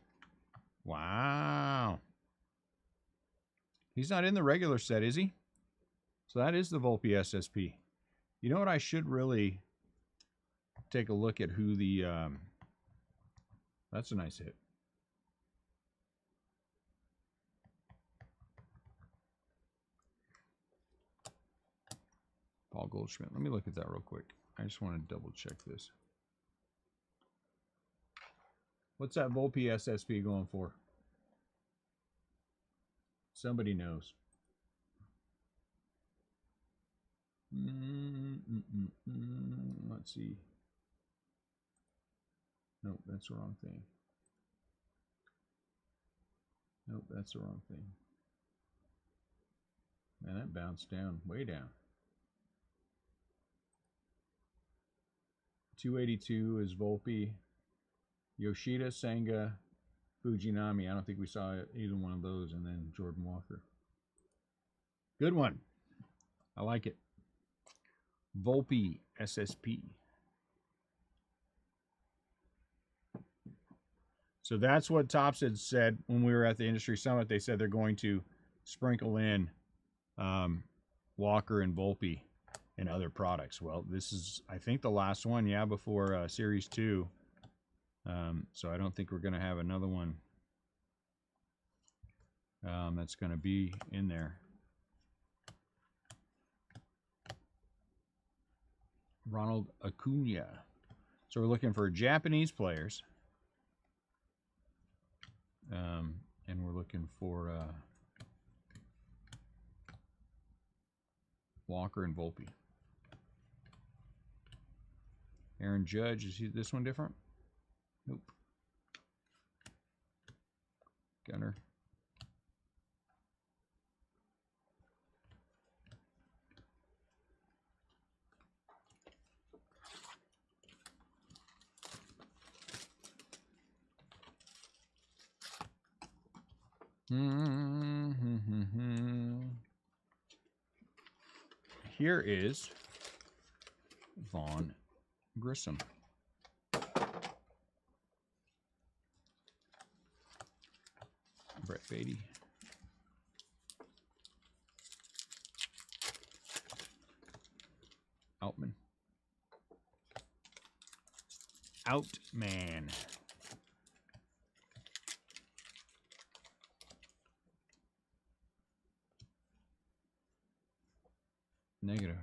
Wow. He's not in the regular set, is he? So that is the Volpe SSP. You know what? I should really take a look at who the... that's a nice hit. Paul Goldschmidt. Let me look at that real quick. I just want to double check this. What's that Volpe SSP going for? Somebody knows. Let's see. Nope, that's the wrong thing. Nope, that's the wrong thing. Man, that bounced down, way down. 282 is Volpe. Yoshida, Senga, Fujinami. I don't think we saw either one of those. And then Jordan Walker. Good one. I like it. Volpe SSP. So that's what Topps had said when we were at the industry summit. They said they're going to sprinkle in Walker and Volpe and other products. Well, this is, I think, the last one, yeah, before Series 2. So I don't think we're going to have another one that's going to be in there. Ronald Acuna. So we're looking for Japanese players. And we're looking for Walker and Volpe. Aaron Judge, is this one different? Nope. Gunner. Here is Vaughn Grissom. Brett Beatty. Outman. Outman. Negative.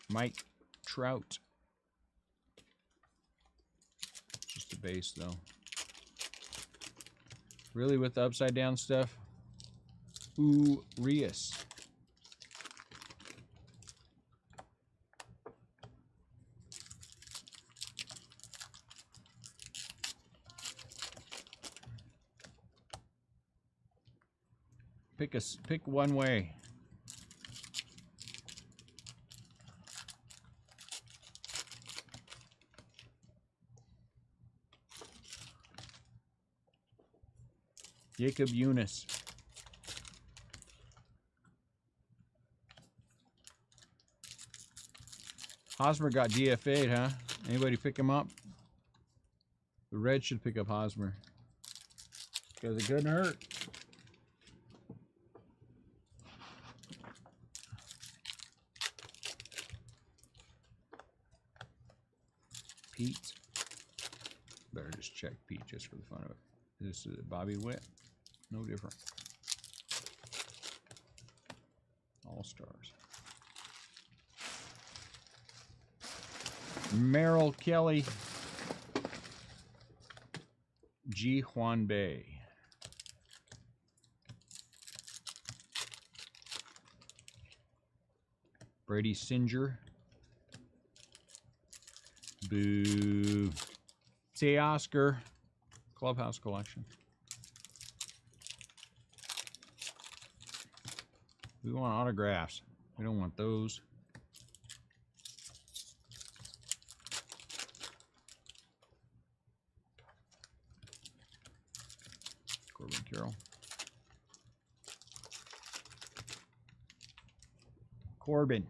Mike Trout. Just a base, though. Really, with the upside down stuff? Urias. Pick one way. Jacob Eunice. Hosmer got DFA'd, huh? Anybody pick him up? The Reds should pick up Hosmer. Because it couldn't hurt. Pete. Better just check Pete just for the fun of it. This is Bobby Witt. No different. All Stars. Merrill Kelly. Ji Hwan Bae. Brady Singer. Boo. Teoscar. Clubhouse collection. We want autographs. We don't want those. Corbin Carroll. Corbin.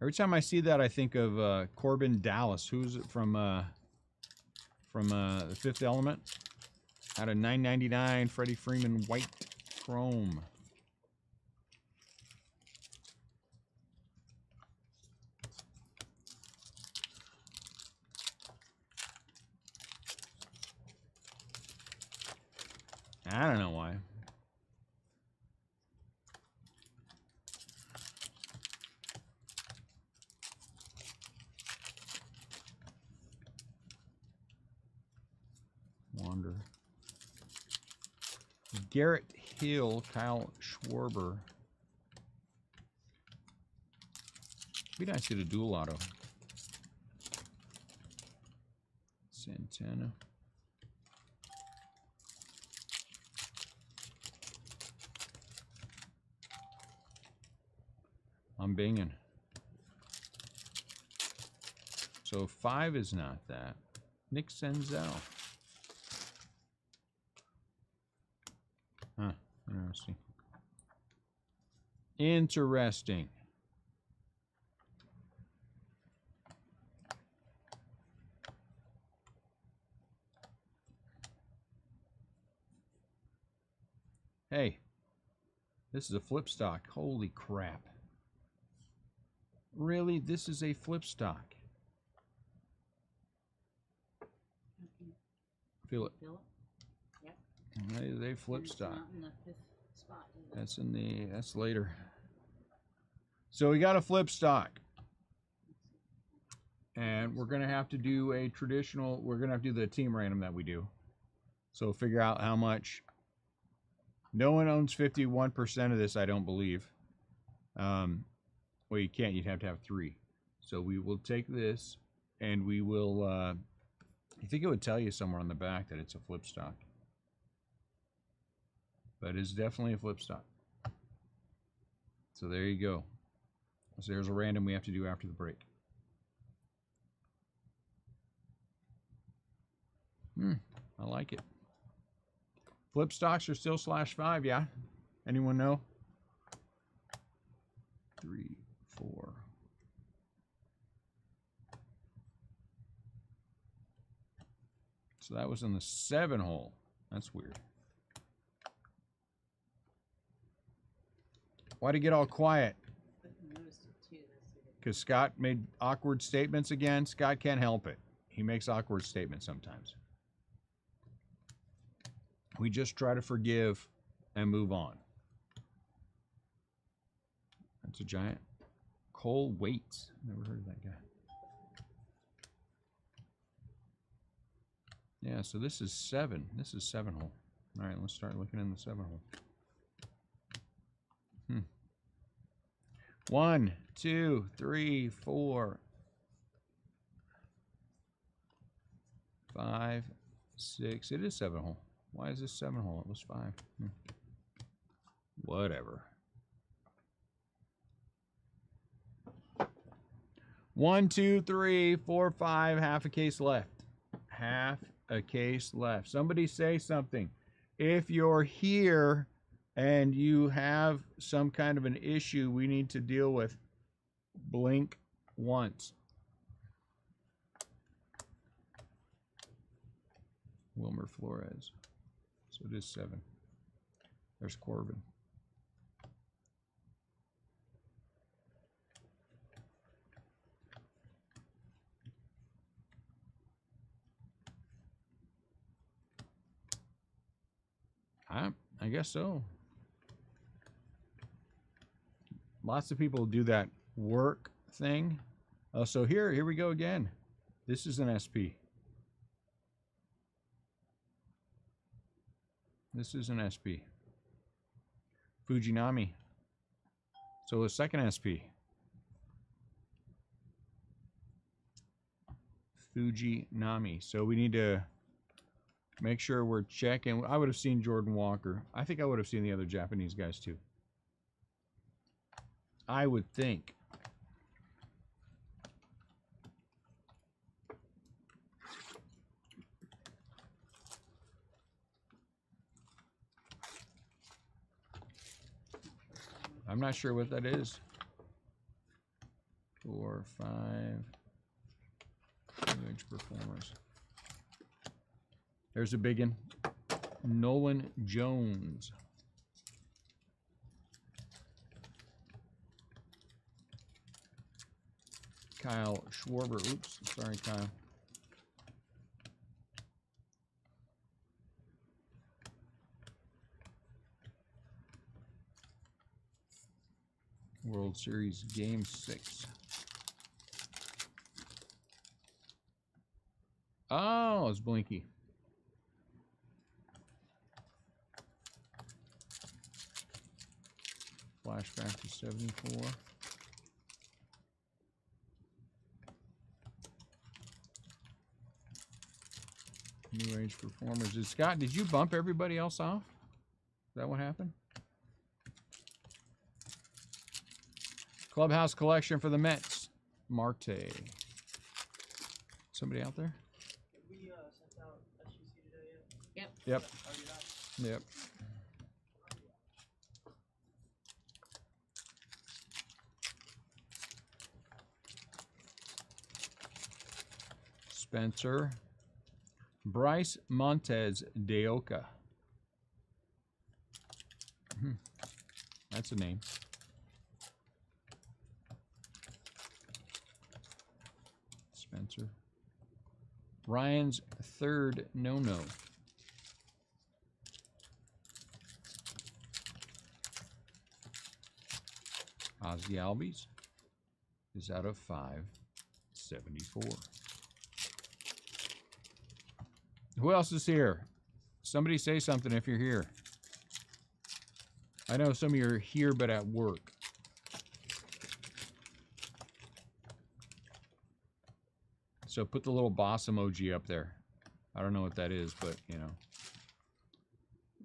Every time I see that, I think of Corbin Dallas. Who's it from The Fifth Element? Out of 9.99, Freddie Freeman White Chrome. I don't know why. Wander. Garrett Hill, Kyle Schwarber. Be nice to get a dual auto. Santana. I'm binging. So 5 is not that. Nick Senzel. Huh. Interesting. Interesting. Hey, this is a flip stock. Holy crap. Really? This is a flip stock. Feel it. Feel it? Yep. They flip And stock. It's not in the 5th spot. That's in the, that's later. So we got a flip stock. And we're going to have to do a traditional, we're going to have to do the team random that we do. So figure out how much. No one owns 51% of this, I don't believe. Well, you can't. You'd have to have 3. So we will take this, and we will, I think it would tell you somewhere on the back that it's a flip stock. But it's definitely a flip stock. So there you go. So there's a random we have to do after the break. I like it. Flip stocks are still /5, yeah? Anyone know? 3, 4. So that was in the 7 hole. That's weird. Why'd it get all quiet? Because Scott made awkward statements again. Scott can't help it. He makes awkward statements sometimes. We just try to forgive and move on. That's a giant. Cole Waits. Never heard of that guy. Yeah, so this is 7. This is 7 hole. All right, let's start looking in the 7 hole. 1, 2, 3, 4, 5, 6. It is 7 hole. Why is this 7 hole? It was 5. Whatever. 1, 2, 3, 4, 5. Half a case left. Half a case left. Somebody say something. If you're here and you have some kind of an issue we need to deal with, blink once. Wilmer Flores. So it is 7. There's Corbin. I guess so. Lots of people do that work thing. So here we go again. This is an SP. This is an SP. Fujinami. So a second SP. Fujinami. So we need to make sure we're checking. I would have seen Jordan Walker. I think I would have seen the other Japanese guys too. I would think. I'm not sure what that is. 4, 5 New-age performers. There's a big one. Nolan Jones. Kyle Schwarber. Oops, sorry, Kyle. World Series Game 6. Oh, it's Blinky. Flashback to 74. New age performers. Scott, did you bump everybody else off? Is that what happened? Clubhouse collection for the Mets. Marte. Somebody out there? Did we sent out SUC today yet? Yep. Yep. Oh, you're not? Yep. Spencer. Bryce Montez de Oca. That's a name. Spencer. Ryan's third no-no. Ozzy Albies is out of 574. Who else is here? Somebody say something if you're here. I know some of you are here but at work. So put the little boss emoji up there. I don't know what that is, but you know,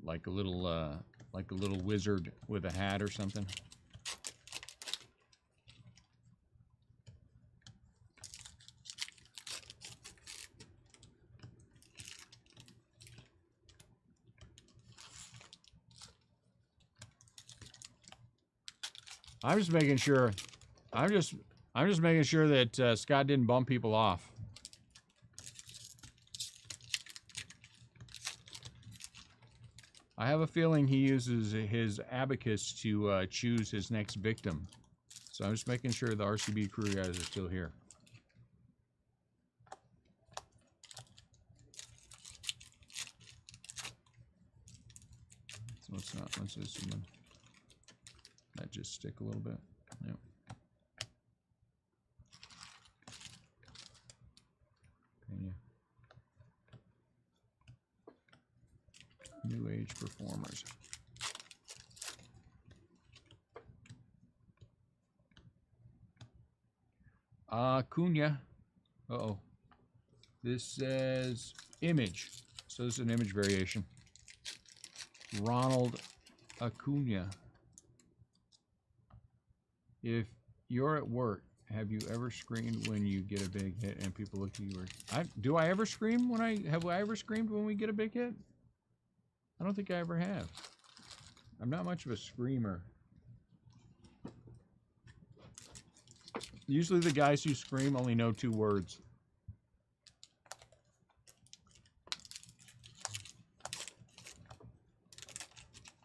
like a little wizard with a hat or something. I'm just making sure. I'm just making sure that Scott didn't bump people off. I have a feeling he uses his abacus to choose his next victim. So I'm just making sure the RCB crew guys are still here. So let's assume that just stick a little bit. Yep. New age performers. Cunha. Uh-oh. This says image. So this is an image variation. Ronald Acuna. If you're at work, have you ever screamed when you get a big hit and people look at you? Do I ever scream when have I ever screamed when we get a big hit? I don't think I ever have. I'm not much of a screamer. Usually the guys who scream only know 2 words.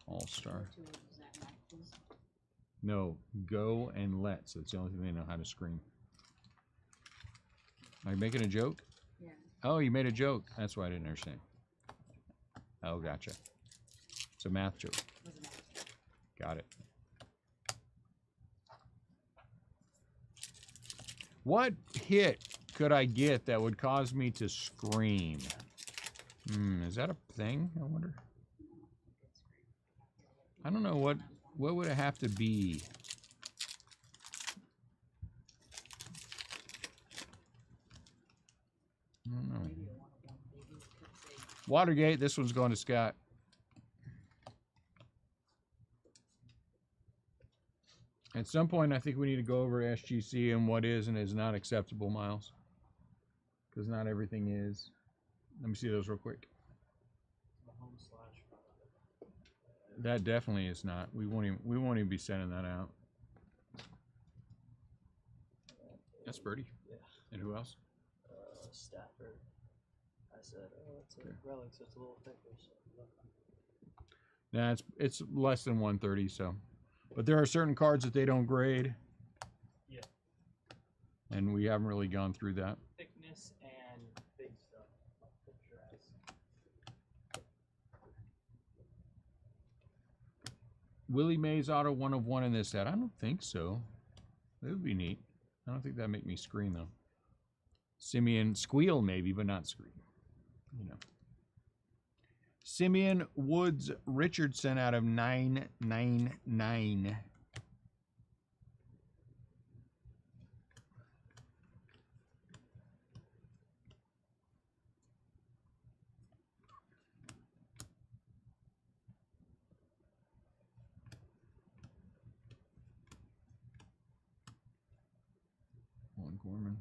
All-star. No, go and let. So it's the only thing they know how to scream. Are you making a joke? Yeah. Oh, you made a joke. That's why I didn't understand. Oh, gotcha. It's a math joke. Got it. What hit could I get that would cause me to scream? Is that a thing? I wonder. I don't know what would it have to be. Watergate, this one's going to Scott. At some point, I think we need to go over SGC and what is and is not acceptable, Miles. Because not everything is. Let me see those real quick. The home slash product. That definitely is not. We won't even be sending that out. That's Birdie. Yeah. And who else? Stafford. I said, oh, it's a relic, so it's a little thicker. So Nah, it's less than 130. So, but there are certain cards that they don't grade. Yeah. And we haven't really gone through that. Thickness and big stuff. Thick dress. Willie Mays auto 1 of 1 in this set. I don't think so. That would be neat. I don't think that'd make me scream though. Simeon Squeal maybe, but not scream. You know. Simeon Woods Richardson out of 999. One Gorman.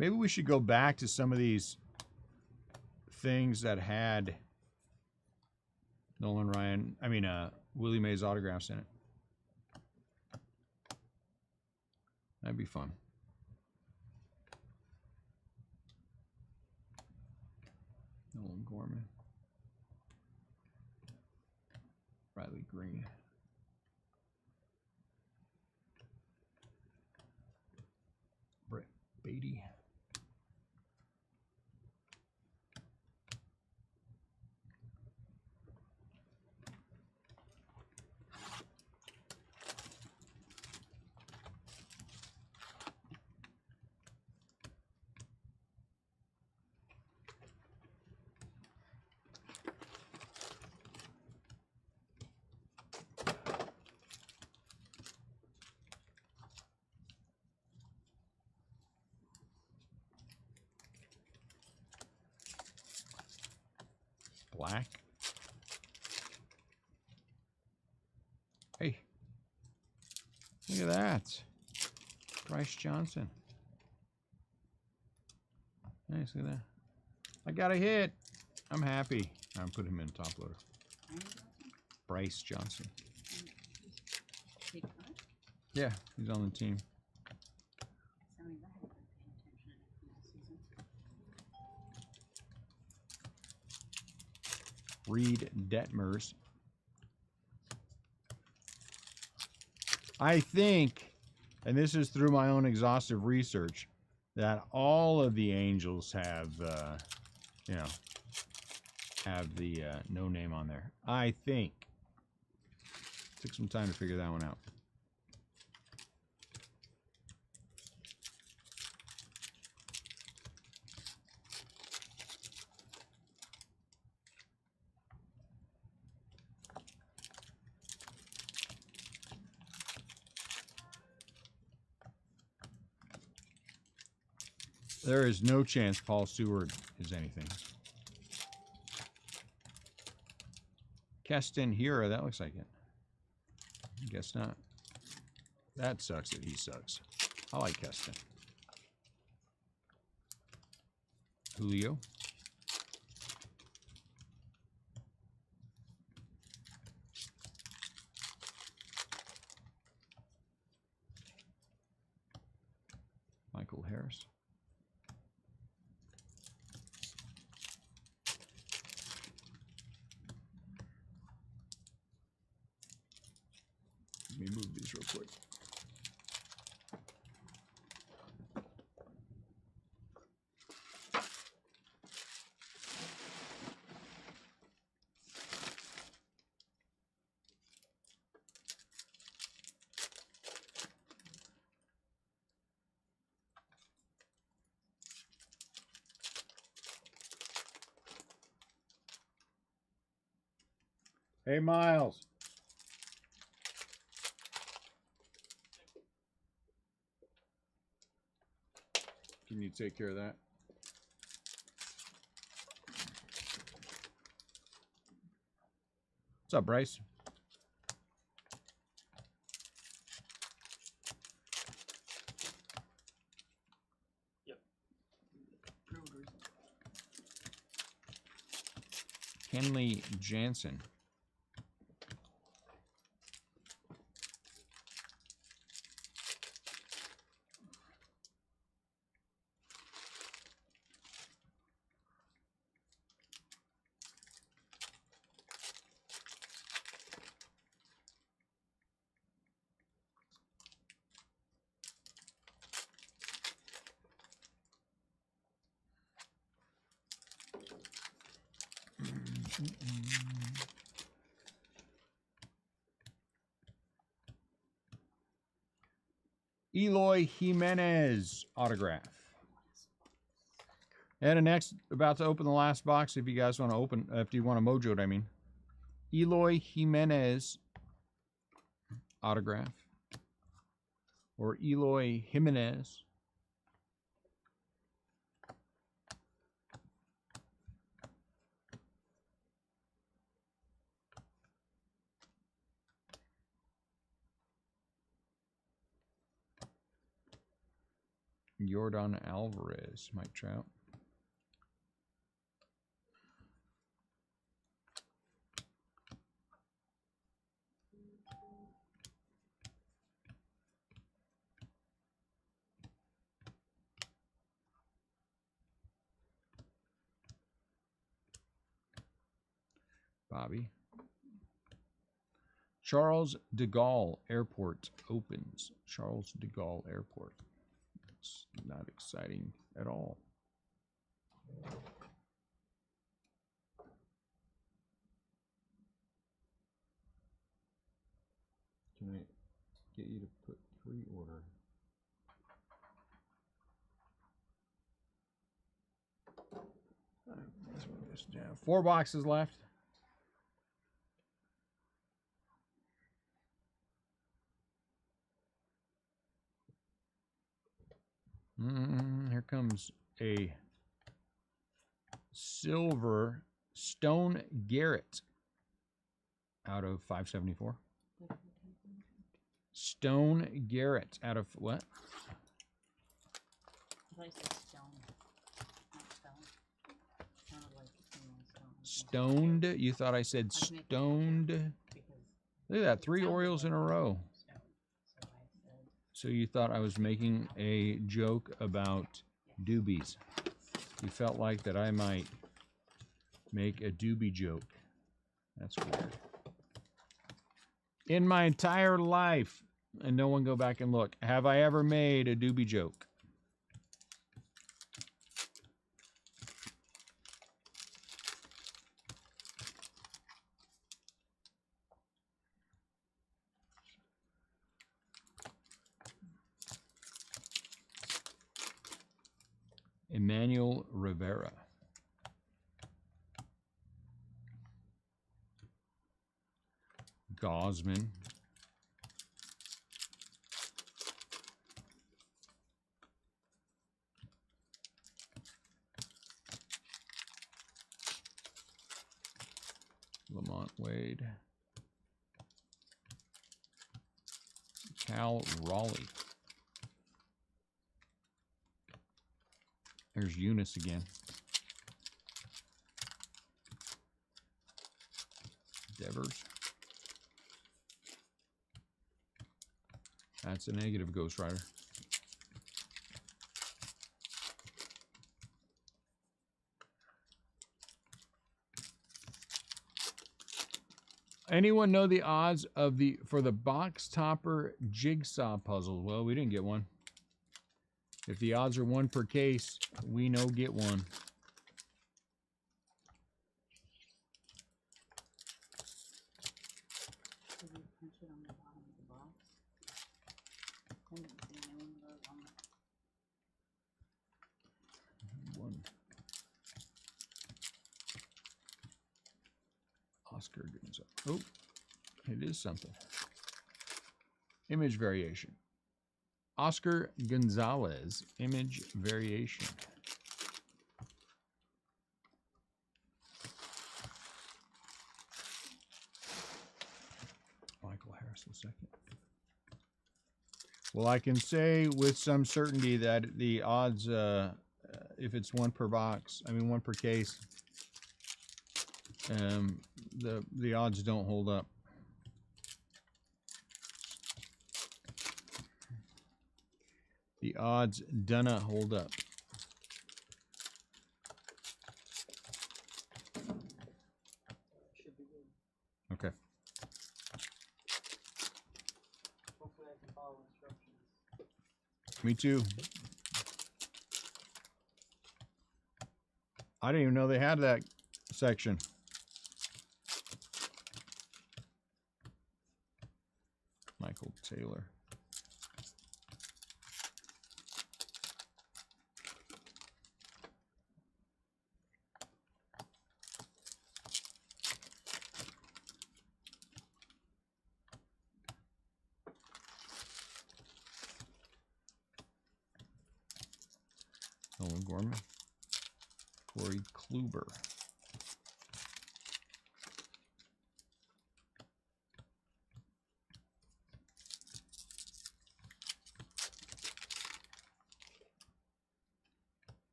Maybe we should go back to some of these things that had Nolan Ryan, Willie Mays autographs in it. That'd be fun. Nolan Gorman. Riley Green. Brett Beatty. Black. Hey, look at that. Bryce Johnson. Nice, look at that. I got a hit. I'm happy. I'm putting him in top loader. Bryce Johnson. Yeah, he's on the team. Reed Detmers. I think, and this is through my own exhaustive research, that all of the Angels have, have the no name on there. I think. Took some time to figure that one out. There is no chance Paul Seward is anything. Keston Hira, that looks like it. Guess not. That sucks that he sucks. I like Keston. Julio. Michael Harris. Let me move these real quick. Hey, Miles. Can you take care of that? What's up, Bryce? Yep. Henley Jansen. Eloy Jimenez autograph. And next, about to open the last box. If you guys want to open, if you want to mojo it, I mean. Eloy Jimenez autograph. Or Eloy Jimenez. Jordan Alvarez, Mike Trout. Bobby. Charles de Gaulle Airport opens. Charles de Gaulle Airport. It's not exciting at all. Can I get you to put pre-order? This down. 4 boxes left. Here comes a silver Stone Garrett out of 574. Stone Garrett out of what? I said stone, not stone. Sounded like stone. Stoned? You thought I said stoned? Look at that, 3 Orioles in a row. So you thought I was making a joke about doobies. You felt like that I might make a doobie joke. That's weird. In my entire life, and no one go back and look, have I ever made a doobie joke? Emmanuel Rivera. Gosman. Lamont Wade. Cal Raleigh. There's Eunice again. Devers. That's a negative Ghost Rider. Anyone know the odds of for the box topper jigsaw puzzle? Well, we didn't get one. If the odds are 1 per case, we no get one. One. Oscar Gonzalez. Oh, it is something. Image variation. Oscar Gonzalez, image variation. Michael Harris the second. Well, I can say with some certainty that the odds, if it's one per box, I mean one per case, the odds don't hold up. The odds dunna hold up. Should be good. Okay. Hopefully I can follow instructions. Me too. I didn't even know they had that section. Michael Taylor. Nolan Gorman. Corey Kluber.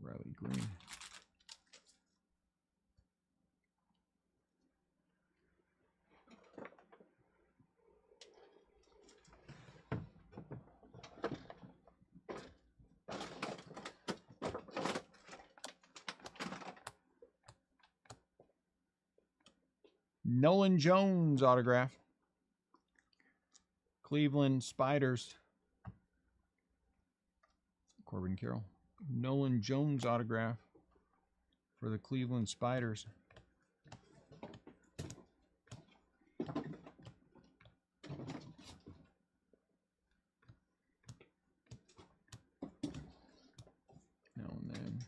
Riley Green. Nolan Jones autograph. Cleveland Spiders. Corbin Carroll. Nolan Jones autograph for the Cleveland Spiders. Now and then.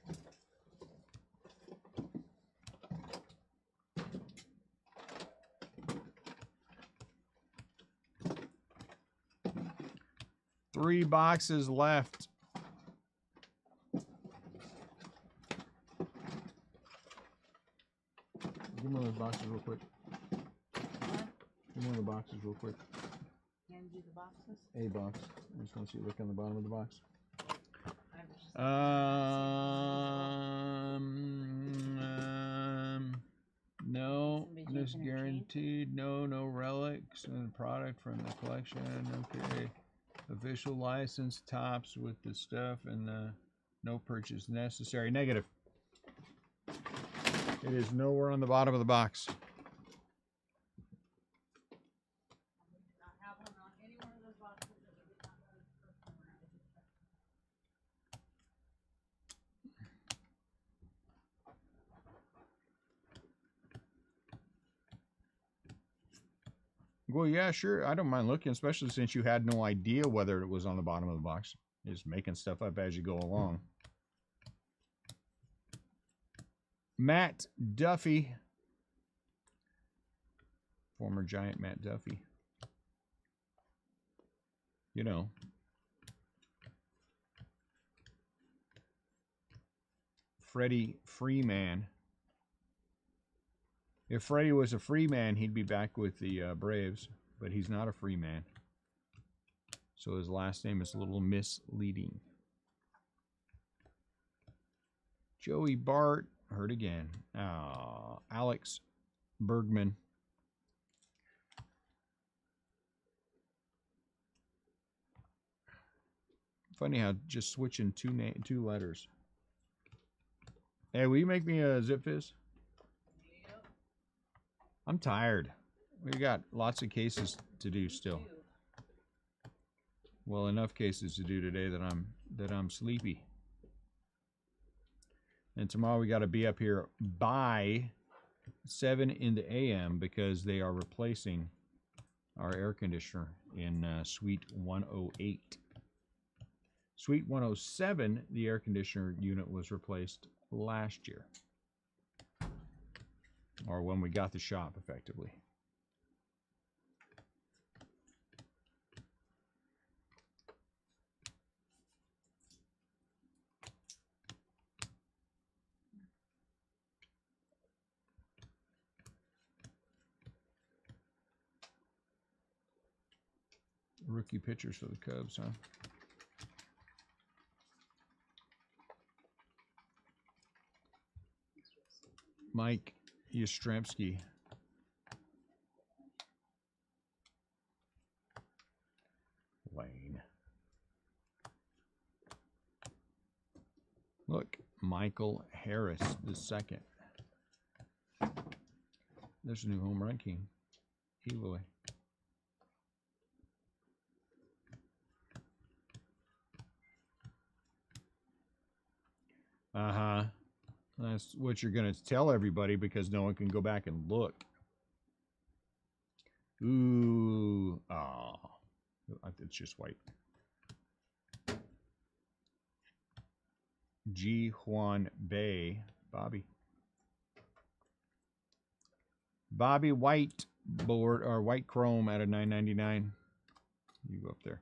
Three boxes left. Give me one of those boxes real quick. What? Give me one of the boxes real quick. Hand you the boxes? A box. I just want to see look on the bottom of the box. I was just No, Somebody's this making a change? guaranteed. No relics and product from the collection. Okay, official license tops with the stuff and no purchase necessary. Negative. It is nowhere on the bottom of the box. not have one on any one of those boxes that we did not let us put somewhere. Well, yeah, sure. I don't mind looking, especially since you had no idea whether it was on the bottom of the box. You're just making stuff up as you go along. Matt Duffy. Former Giant Matt Duffy. You know. Freddie Freeman. If Freddie was a free man, he'd be back with the Braves, but he's not a free man. So his last name is a little misleading. Joey Bart, hurt again. Alex Bergman. Funny how just switching two letters. Hey, will you make me a Zip Fizz? Yep. I'm tired. We got lots of cases to do still. Well, enough cases to do today that I'm sleepy. And tomorrow we got to be up here by 7 in the a.m. because they are replacing our air conditioner in Suite 108. Suite 107, the air conditioner unit was replaced last year. or when we got the shop, effectively. Rookie pitchers for the Cubs, huh? Mike Yastrzemski. Lane. Look, Michael Harris II. There's a new home run king. Eloy. Uh-huh. That's what you're going to tell everybody because no one can go back and look. Ooh. Oh. It's just white. G. Juan Bay. Bobby. Bobby White board or white chrome out of $9.99. You go up there.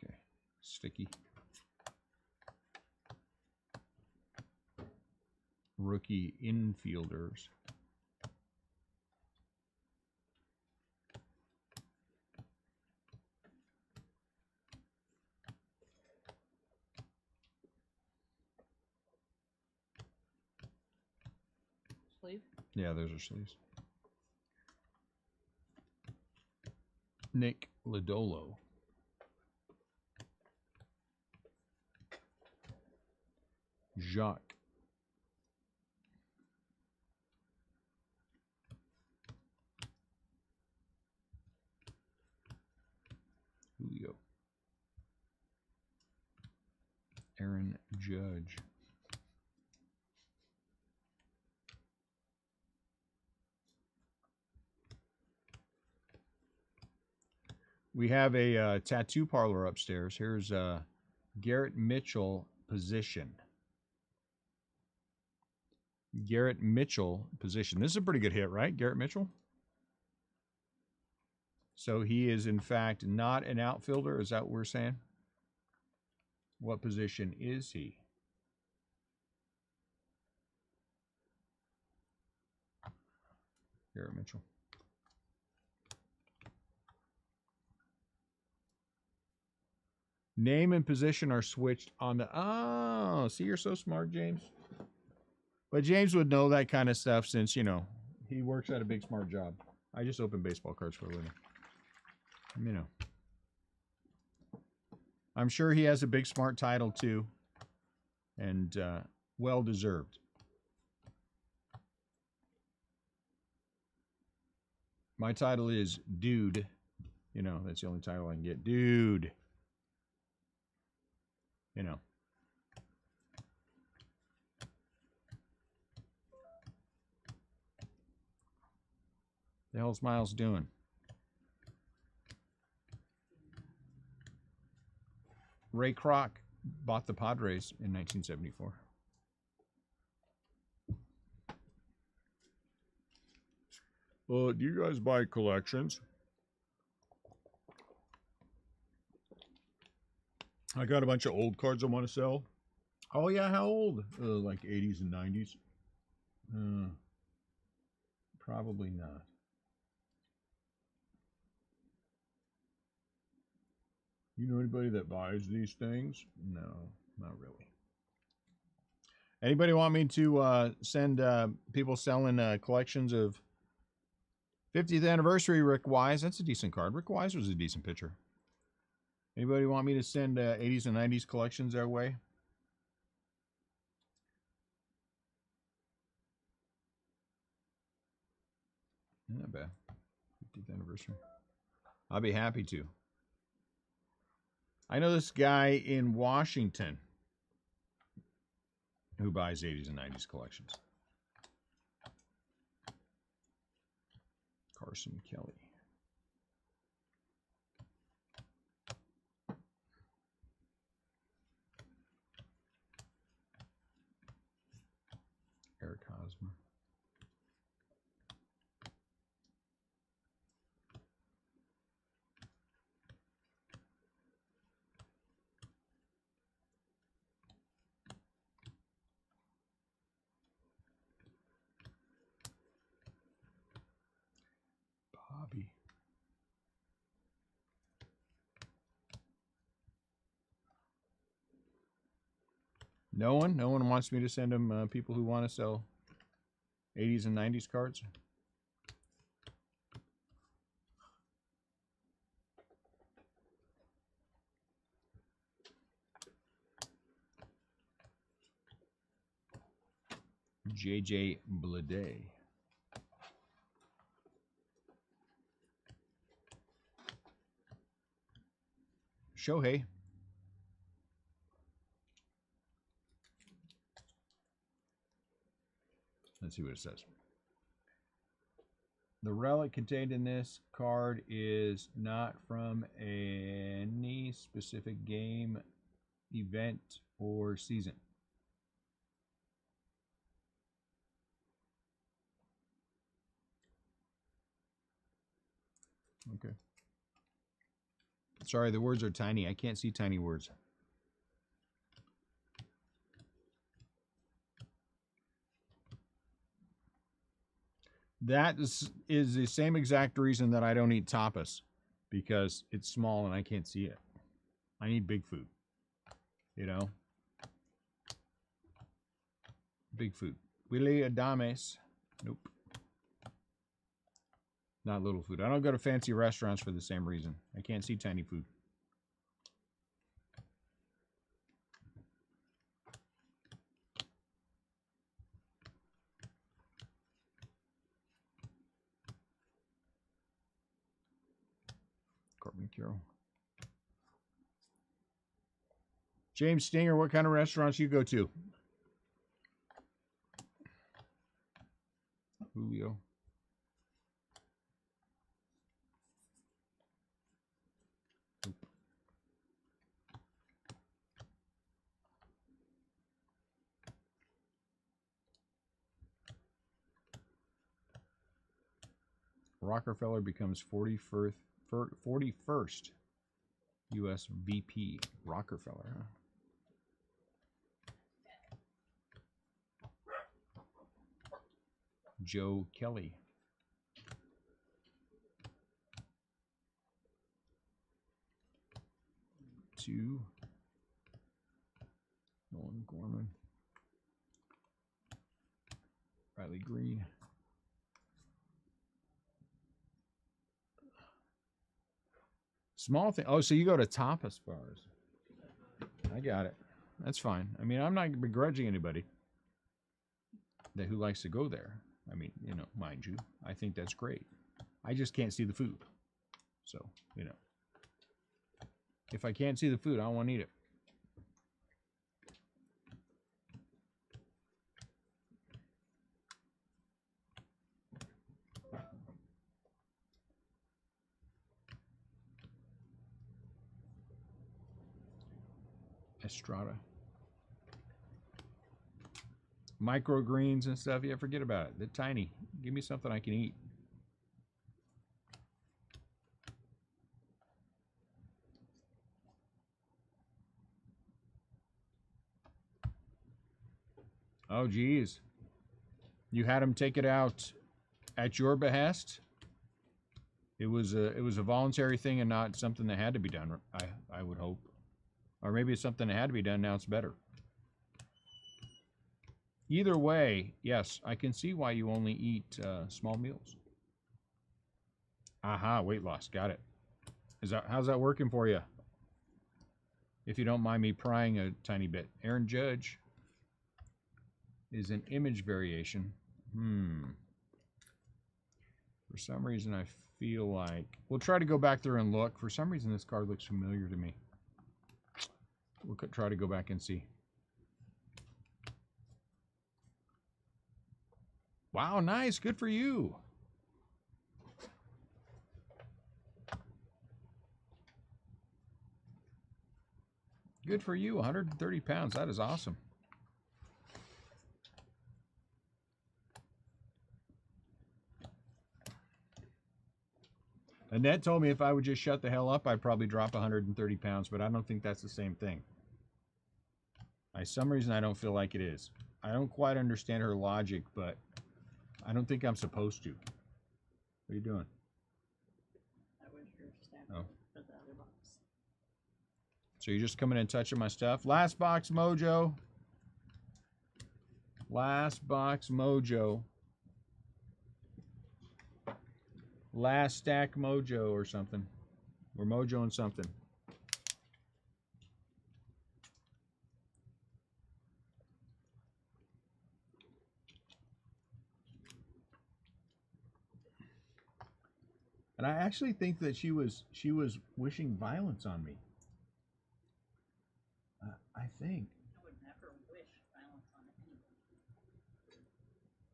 Okay. Sticky. Rookie infielders. Sleeve? Yeah, those are sleeves. Nick Lodolo. Jacques. Julio. Aaron Judge. We have a tattoo parlor upstairs. Here's Garrett Mitchell position. Garrett Mitchell position. This is a pretty good hit, right? Garrett Mitchell. So he is, in fact, not an outfielder. Is that what we're saying? What position is he? Garrett Mitchell. Name and position are switched on the... Oh, see, you're so smart, James. But James would know that kind of stuff since, you know, he works at a big smart job. I just open baseball cards for a living. You know. I'm sure he has a big smart title, too. And well-deserved. My title is Dude. You know, that's the only title I can get. Dude. You know. The hell's Miles doing? Ray Kroc bought the Padres in 1974. Do you guys buy collections? I got a bunch of old cards I want to sell. Oh, yeah, how old? Like 80s and 90s? Probably not. You know anybody that buys these things? No, not really. Anybody want me to send people selling collections of 50th anniversary Rick Wise? That's a decent card. Rick Wise was a decent pitcher. Anybody want me to send 80s and 90s collections their way? Not bad. 50th anniversary. I'll be happy to. I know this guy in Washington who buys 80s and 90s collections. Carson Kelly. No one? No one wants me to send them people who want to sell 80s and 90s cards? JJ Bleday. Shohei. Let's see what it says. The relic contained in this card is not from any specific game, event, or season. Okay. Sorry, the words are tiny. I can't see tiny words. That is the same exact reason that I don't eat tapas, because it's small and I can't see it. I need big food. You know? Big food. Willie Adames. Nope. Not little food. I don't go to fancy restaurants for the same reason. I can't see tiny food. Corbin Carroll. James Stinger, what kind of restaurants you go to? Julio. Nope. Rockefeller becomes 41st U.S. VP. Rockefeller, huh? Joe Kelly. Two. Nolan Gorman. Riley Green. Small thing. Oh, so you go to tapas bars. I got it. That's fine. I mean, I'm not begrudging anybody that who likes to go there. I mean, you know, mind you, I think that's great. I just can't see the food. So, you know, if I can't see the food, I don't want to eat it. Estrada. Microgreens and stuff, yeah, forget about it. They're tiny. Give me something I can eat. Oh, geez. You had him take it out at your behest? It was a voluntary thing and not something that had to be done, I would hope. Or maybe it's something that had to be done, now it's better. Either way, yes, I can see why you only eat small meals. Aha, weight loss, got it. How's that working for you? If you don't mind me prying a tiny bit. Aaron Judge is an image variation. For some reason, I feel like... We'll try to go back there and look. For some reason, this card looks familiar to me. We'll try to go back and see. Wow, nice. Good for you. Good for you. 130 pounds. That is awesome. Annette told me if I would just shut the hell up, I'd probably drop 130 pounds, but I don't think that's the same thing. For some reason, I don't feel like it is. I don't quite understand her logic, but I don't think I'm supposed to. What are you doing? I was your stamp for the other box. So you're just coming and touching my stuff. Last box, Mojo. Last box mojo. Last stack mojo or something. We're mojoing something. And I actually think that she was wishing violence on me. I think. I would never wish violence on anyone.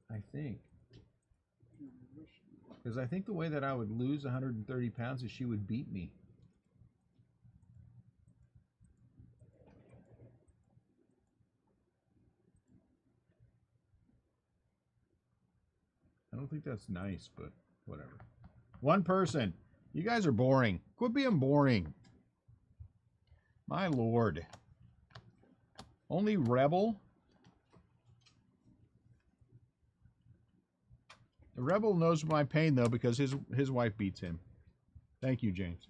I think. You wish you would. Because I think the way that I would lose 130 pounds is she would beat me. I don't think that's nice, but whatever. One person. You guys are boring. Quit being boring. My lord. Only Rebel? The Rebel knows my pain, though, because his wife beats him. Thank you, James.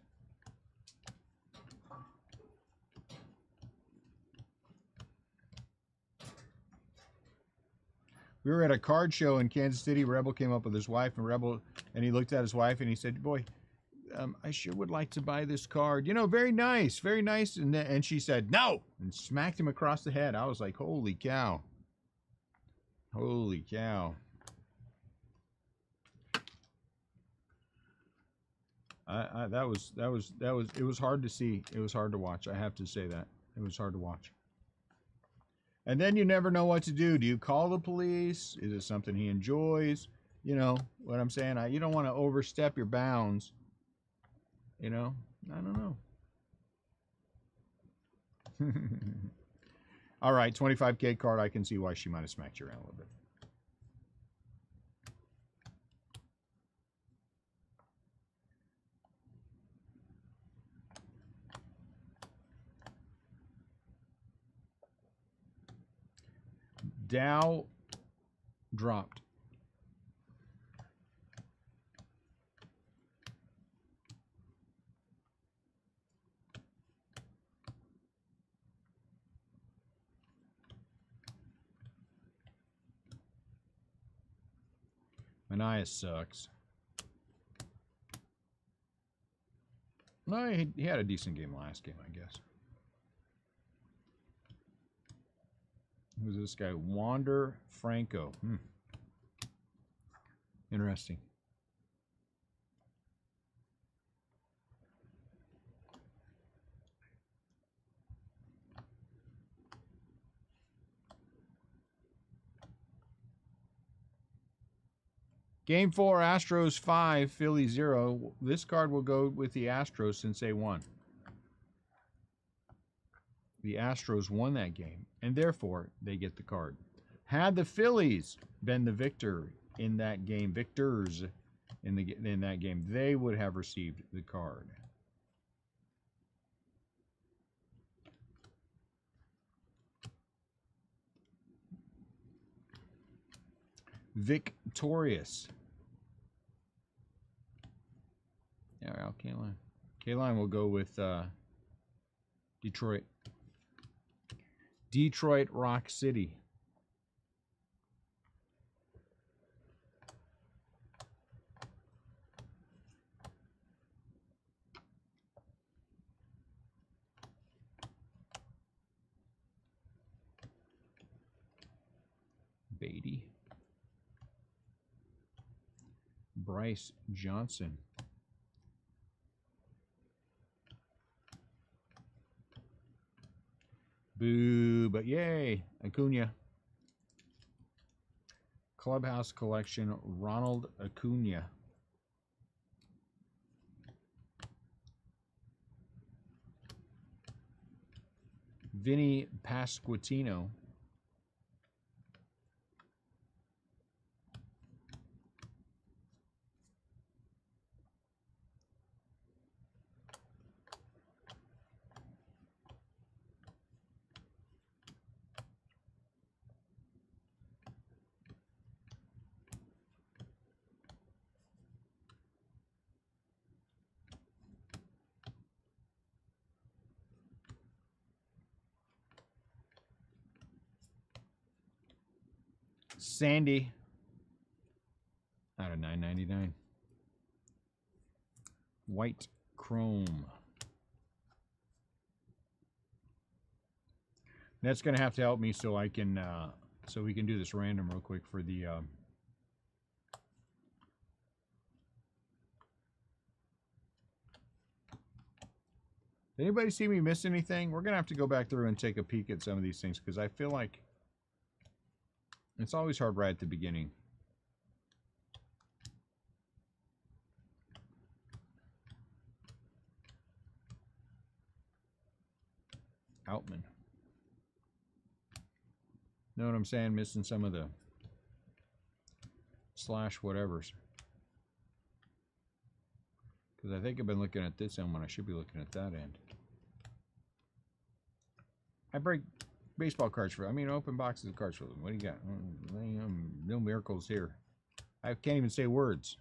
We were at a card show in Kansas City. Rebel came up with his wife, and he looked at his wife, and he said, boy, I sure would like to buy this card. You know, very nice, very nice. And she said, no, and smacked him across the head. I was like, holy cow. Holy cow. It was hard to see. It was hard to watch. I have to say that. It was hard to watch. And then you never know what to do. Do you call the police? Is it something he enjoys? You know what I'm saying? You don't want to overstep your bounds. You know? I don't know. All right, 25K card. I can see why she might have smacked you around a little bit. Dow dropped. Manias sucks. No, he had a decent game last game, I guess. Who's this guy? Wander Franco. Interesting. Game 4, Astros 5, Philly 0. This card will go with the Astros since they won. The Astros won that game, and therefore they get the card. Had the Phillies been the victor in that game, victors in that game, they would have received the card. Victorious. Yeah, Al Kaline. Kaline will go with Detroit. Detroit Rock City. Beatty. Bryce Johnson. Boo, but yay. Acuna. Clubhouse Collection, Ronald Acuna. Vinny Pasquantino. Sandy out of $9.99. White chrome. That's going to have to help me so I can so we can do this random real quick for the anybody see me miss anything? We're going to have to go back through and take a peek at some of these things because I feel like it's always hard right at the beginning. Outman. Know what I'm saying? Missing some of the slash whatevers. Because I think I've been looking at this end when I should be looking at that end. I break baseball cards for, I mean, open boxes of cards for them. What do you got? No miracles here. I can't even say words.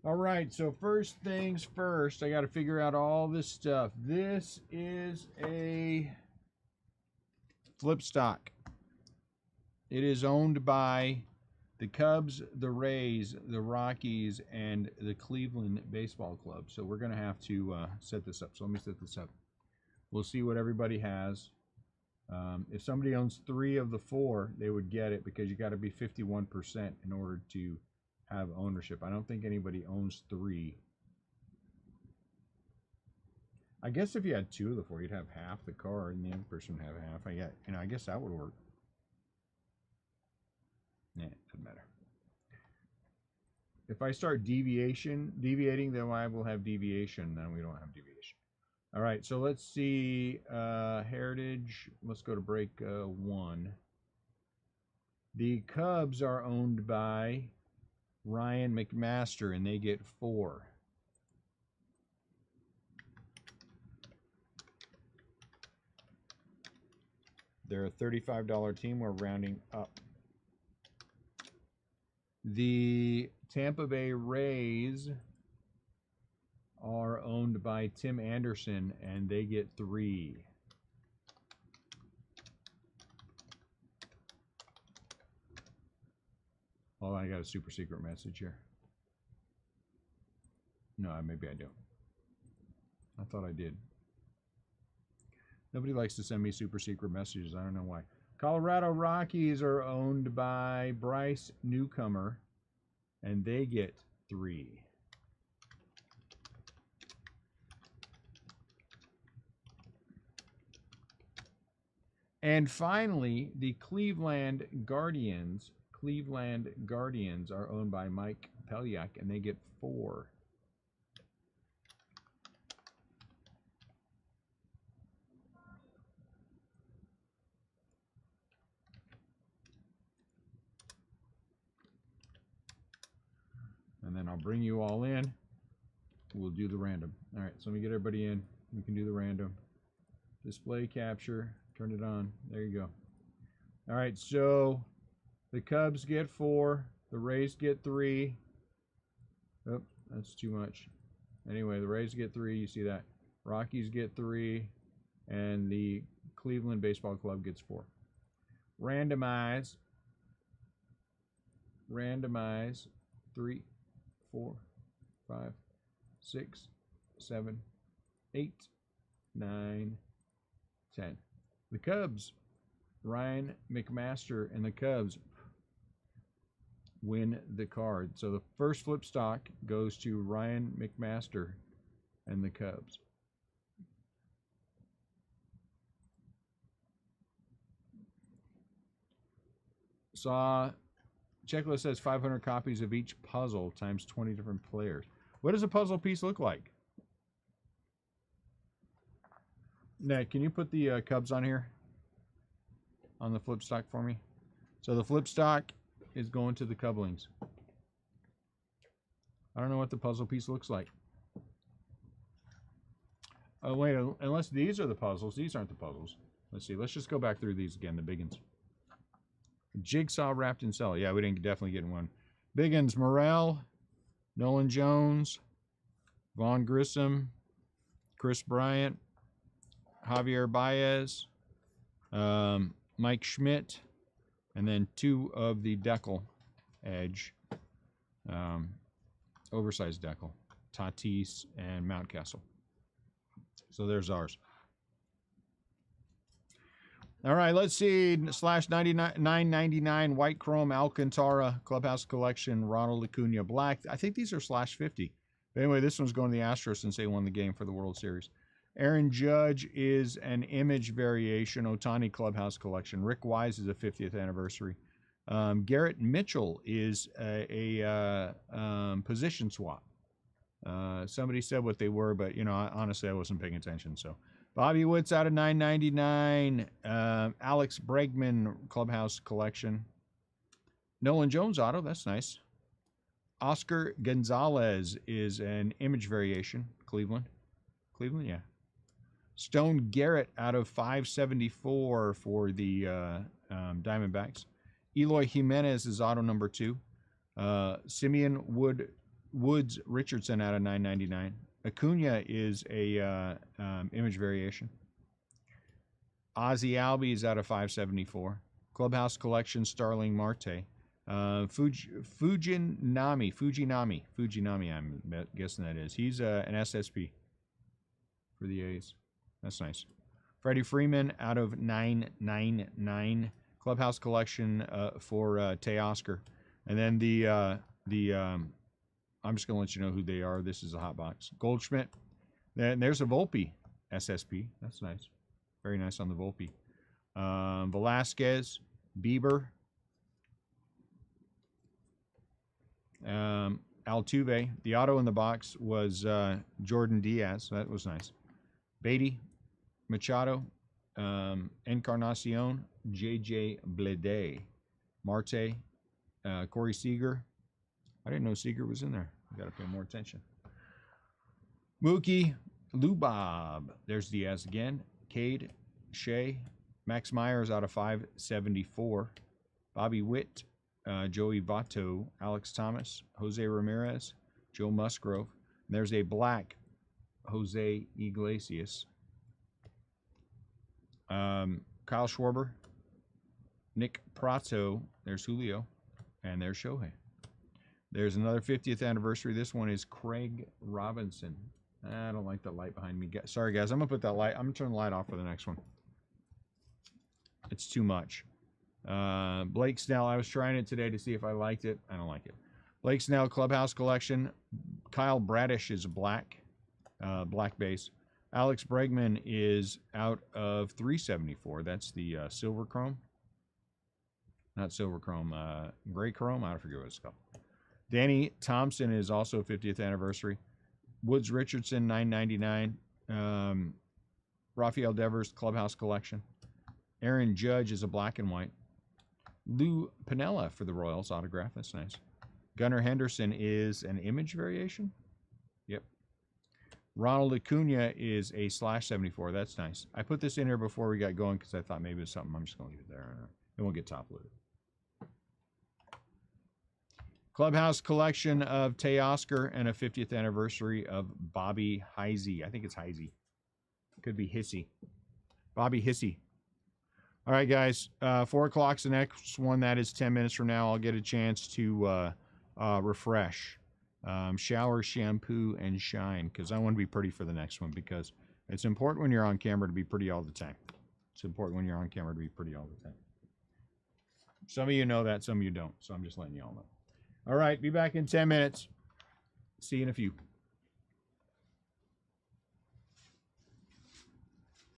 All right, so first things first, I got to figure out all this stuff. This is a flip stock. It is owned by the Cubs, the Rays, the Rockies, and the Cleveland Baseball Club. So we're going to have to set this up. So let me set this up. We'll see what everybody has. If somebody owns 3 of the 4, they would get it because you got to be 51% in order to have ownership. I don't think anybody owns 3. I guess if you had 2 of the 4, you'd have half the card, and the other person would have half. I guess that would work. Nah, it doesn't matter. If I start deviating, then I will have deviation. Then we don't have deviation. All right, so let's see. Heritage. Let's go to break 1. The Cubs are owned by Ryan McMaster, and they get 4. They're a $35 team. We're rounding up. The Tampa Bay Rays are owned by Tim Anderson, and they get 3. Oh, I got a super secret message here. No, maybe I don't. I thought I did. Nobody likes to send me super secret messages. I don't know why. Colorado Rockies are owned by Bryce Newcomer, and they get 3. And finally, the Cleveland Guardians. Cleveland Guardians are owned by Mike Pelyak, and they get 4. And then I'll bring you all in. We'll do the random. All right, so let me get everybody in. We can do the random. Display capture. Turn it on. There you go. All right, so the Cubs get 4. The Rays get 3. Oh, that's too much. Anyway, the Rays get 3. You see that. Rockies get 3. And the Cleveland Baseball Club gets 4. Randomize. Randomize. 3, 4, 5, 6, 7, 8, 9, 10. The Cubs, Ryan McMaster and the Cubs win the card. So the first flip stock goes to Ryan McMaster and the Cubs. Saw checklist says 500 copies of each puzzle times 20 different players. What does a puzzle piece look like? Ned, can you put the Cubs on here? On the flip stock for me? So the flip stock is going to the Cublings. I don't know what the puzzle piece looks like. Oh, wait, unless these are the puzzles. These aren't the puzzles. Let's see. Let's just go back through these again, the big ones. Jigsaw wrapped in cell. Yeah, we didn't definitely get one. Big ones, Morel, Nolan Jones, Vaughn Grissom, Chris Bryant, Javier Baez, Mike Schmidt, and then 2 of the Deckel Edge, oversized Deckel, Tatis and Mountcastle. So there's ours. All right, let's see. /999 white chrome Alcantara Clubhouse Collection Ronald Acuna Black. I think these are /50. But anyway, this one's going to the Astros since they won the game for the World Series. Aaron Judge is an image variation Otani Clubhouse Collection. Rick Wise is a 50th anniversary. Garrett Mitchell is a position swap. Somebody said what they were, but honestly, I wasn't paying attention. So Bobby Witt's out of /999. Alex Bregman Clubhouse Collection. Nolan Jones auto, that's nice. Oscar Gonzalez is an image variation. Cleveland, yeah. Stone Garrett out of 574 for the Diamondbacks. Eloy Jimenez is auto number 2. Simeon Woods Richardson out of /999. Acuna is a image variation. Ozzy Albies out of 574. Clubhouse Collection Starling Marte. Fujinami, I'm guessing that is. He's an SSP for the A's. That's nice. Freddie Freeman out of /999. Clubhouse Collection for Teoscar. And then the I'm just going to let you know who they are. This is a hot box. Goldschmidt. Then there's a Volpe SSP. That's nice. Very nice on the Volpe. Velasquez, Bieber, Altuve. The auto in the box was Jordan Diaz. So that was nice. Beatty, Machado, Encarnacion, J.J. Bleday, Marte, Corey Seager. I didn't know Seager was in there. I got to pay more attention. Mookie, Lubob. There's Diaz again. Cade, Shea, Max Myers out of 574. Bobby Witt, Joey Votto, Alex Thomas, Jose Ramirez, Joe Musgrove. And there's a black Jose Iglesias. Kyle Schwarber, Nick Prato. There's Julio, and there's Shohei. There's another 50th anniversary. This one is Craig Robinson. I don't like the light behind me. Sorry, guys. I'm going to put that light. I'm going to turn the light off for the next one. It's too much. Blake Snell. I was trying it today to see if I liked it. I don't like it. Blake Snell Clubhouse Collection. Kyle Bradish is black. Black base. Alex Bregman is out of 374. That's the silver chrome. Not silver chrome. Gray chrome. I forget what it's called. Danny Thompson is also 50th anniversary. Woods Richardson, /999. Rafael Devers Clubhouse Collection. Aaron Judge is a black and white. Lou Piniella for the Royals autograph. That's nice. Gunnar Henderson is an image variation. Yep. Ronald Acuna is a /74. That's nice. I put this in here before we got going because I thought maybe it was something. I'm just going to leave it there. It won't get top loaded. Clubhouse Collection of Teoscar and a 50th anniversary of Bobby Heisey. I think it's Heisey. Could be Hissey. Bobby Hissey. All right, guys. 4 o'clock's the next one. That is 10 minutes from now. I'll get a chance to refresh, shower, shampoo, and shine because I want to be pretty for the next one because it's important when you're on camera to be pretty all the time. It's important when you're on camera to be pretty all the time. Some of you know that, some of you don't. So I'm just letting you all know. All right, be back in 10 minutes. See you in a few.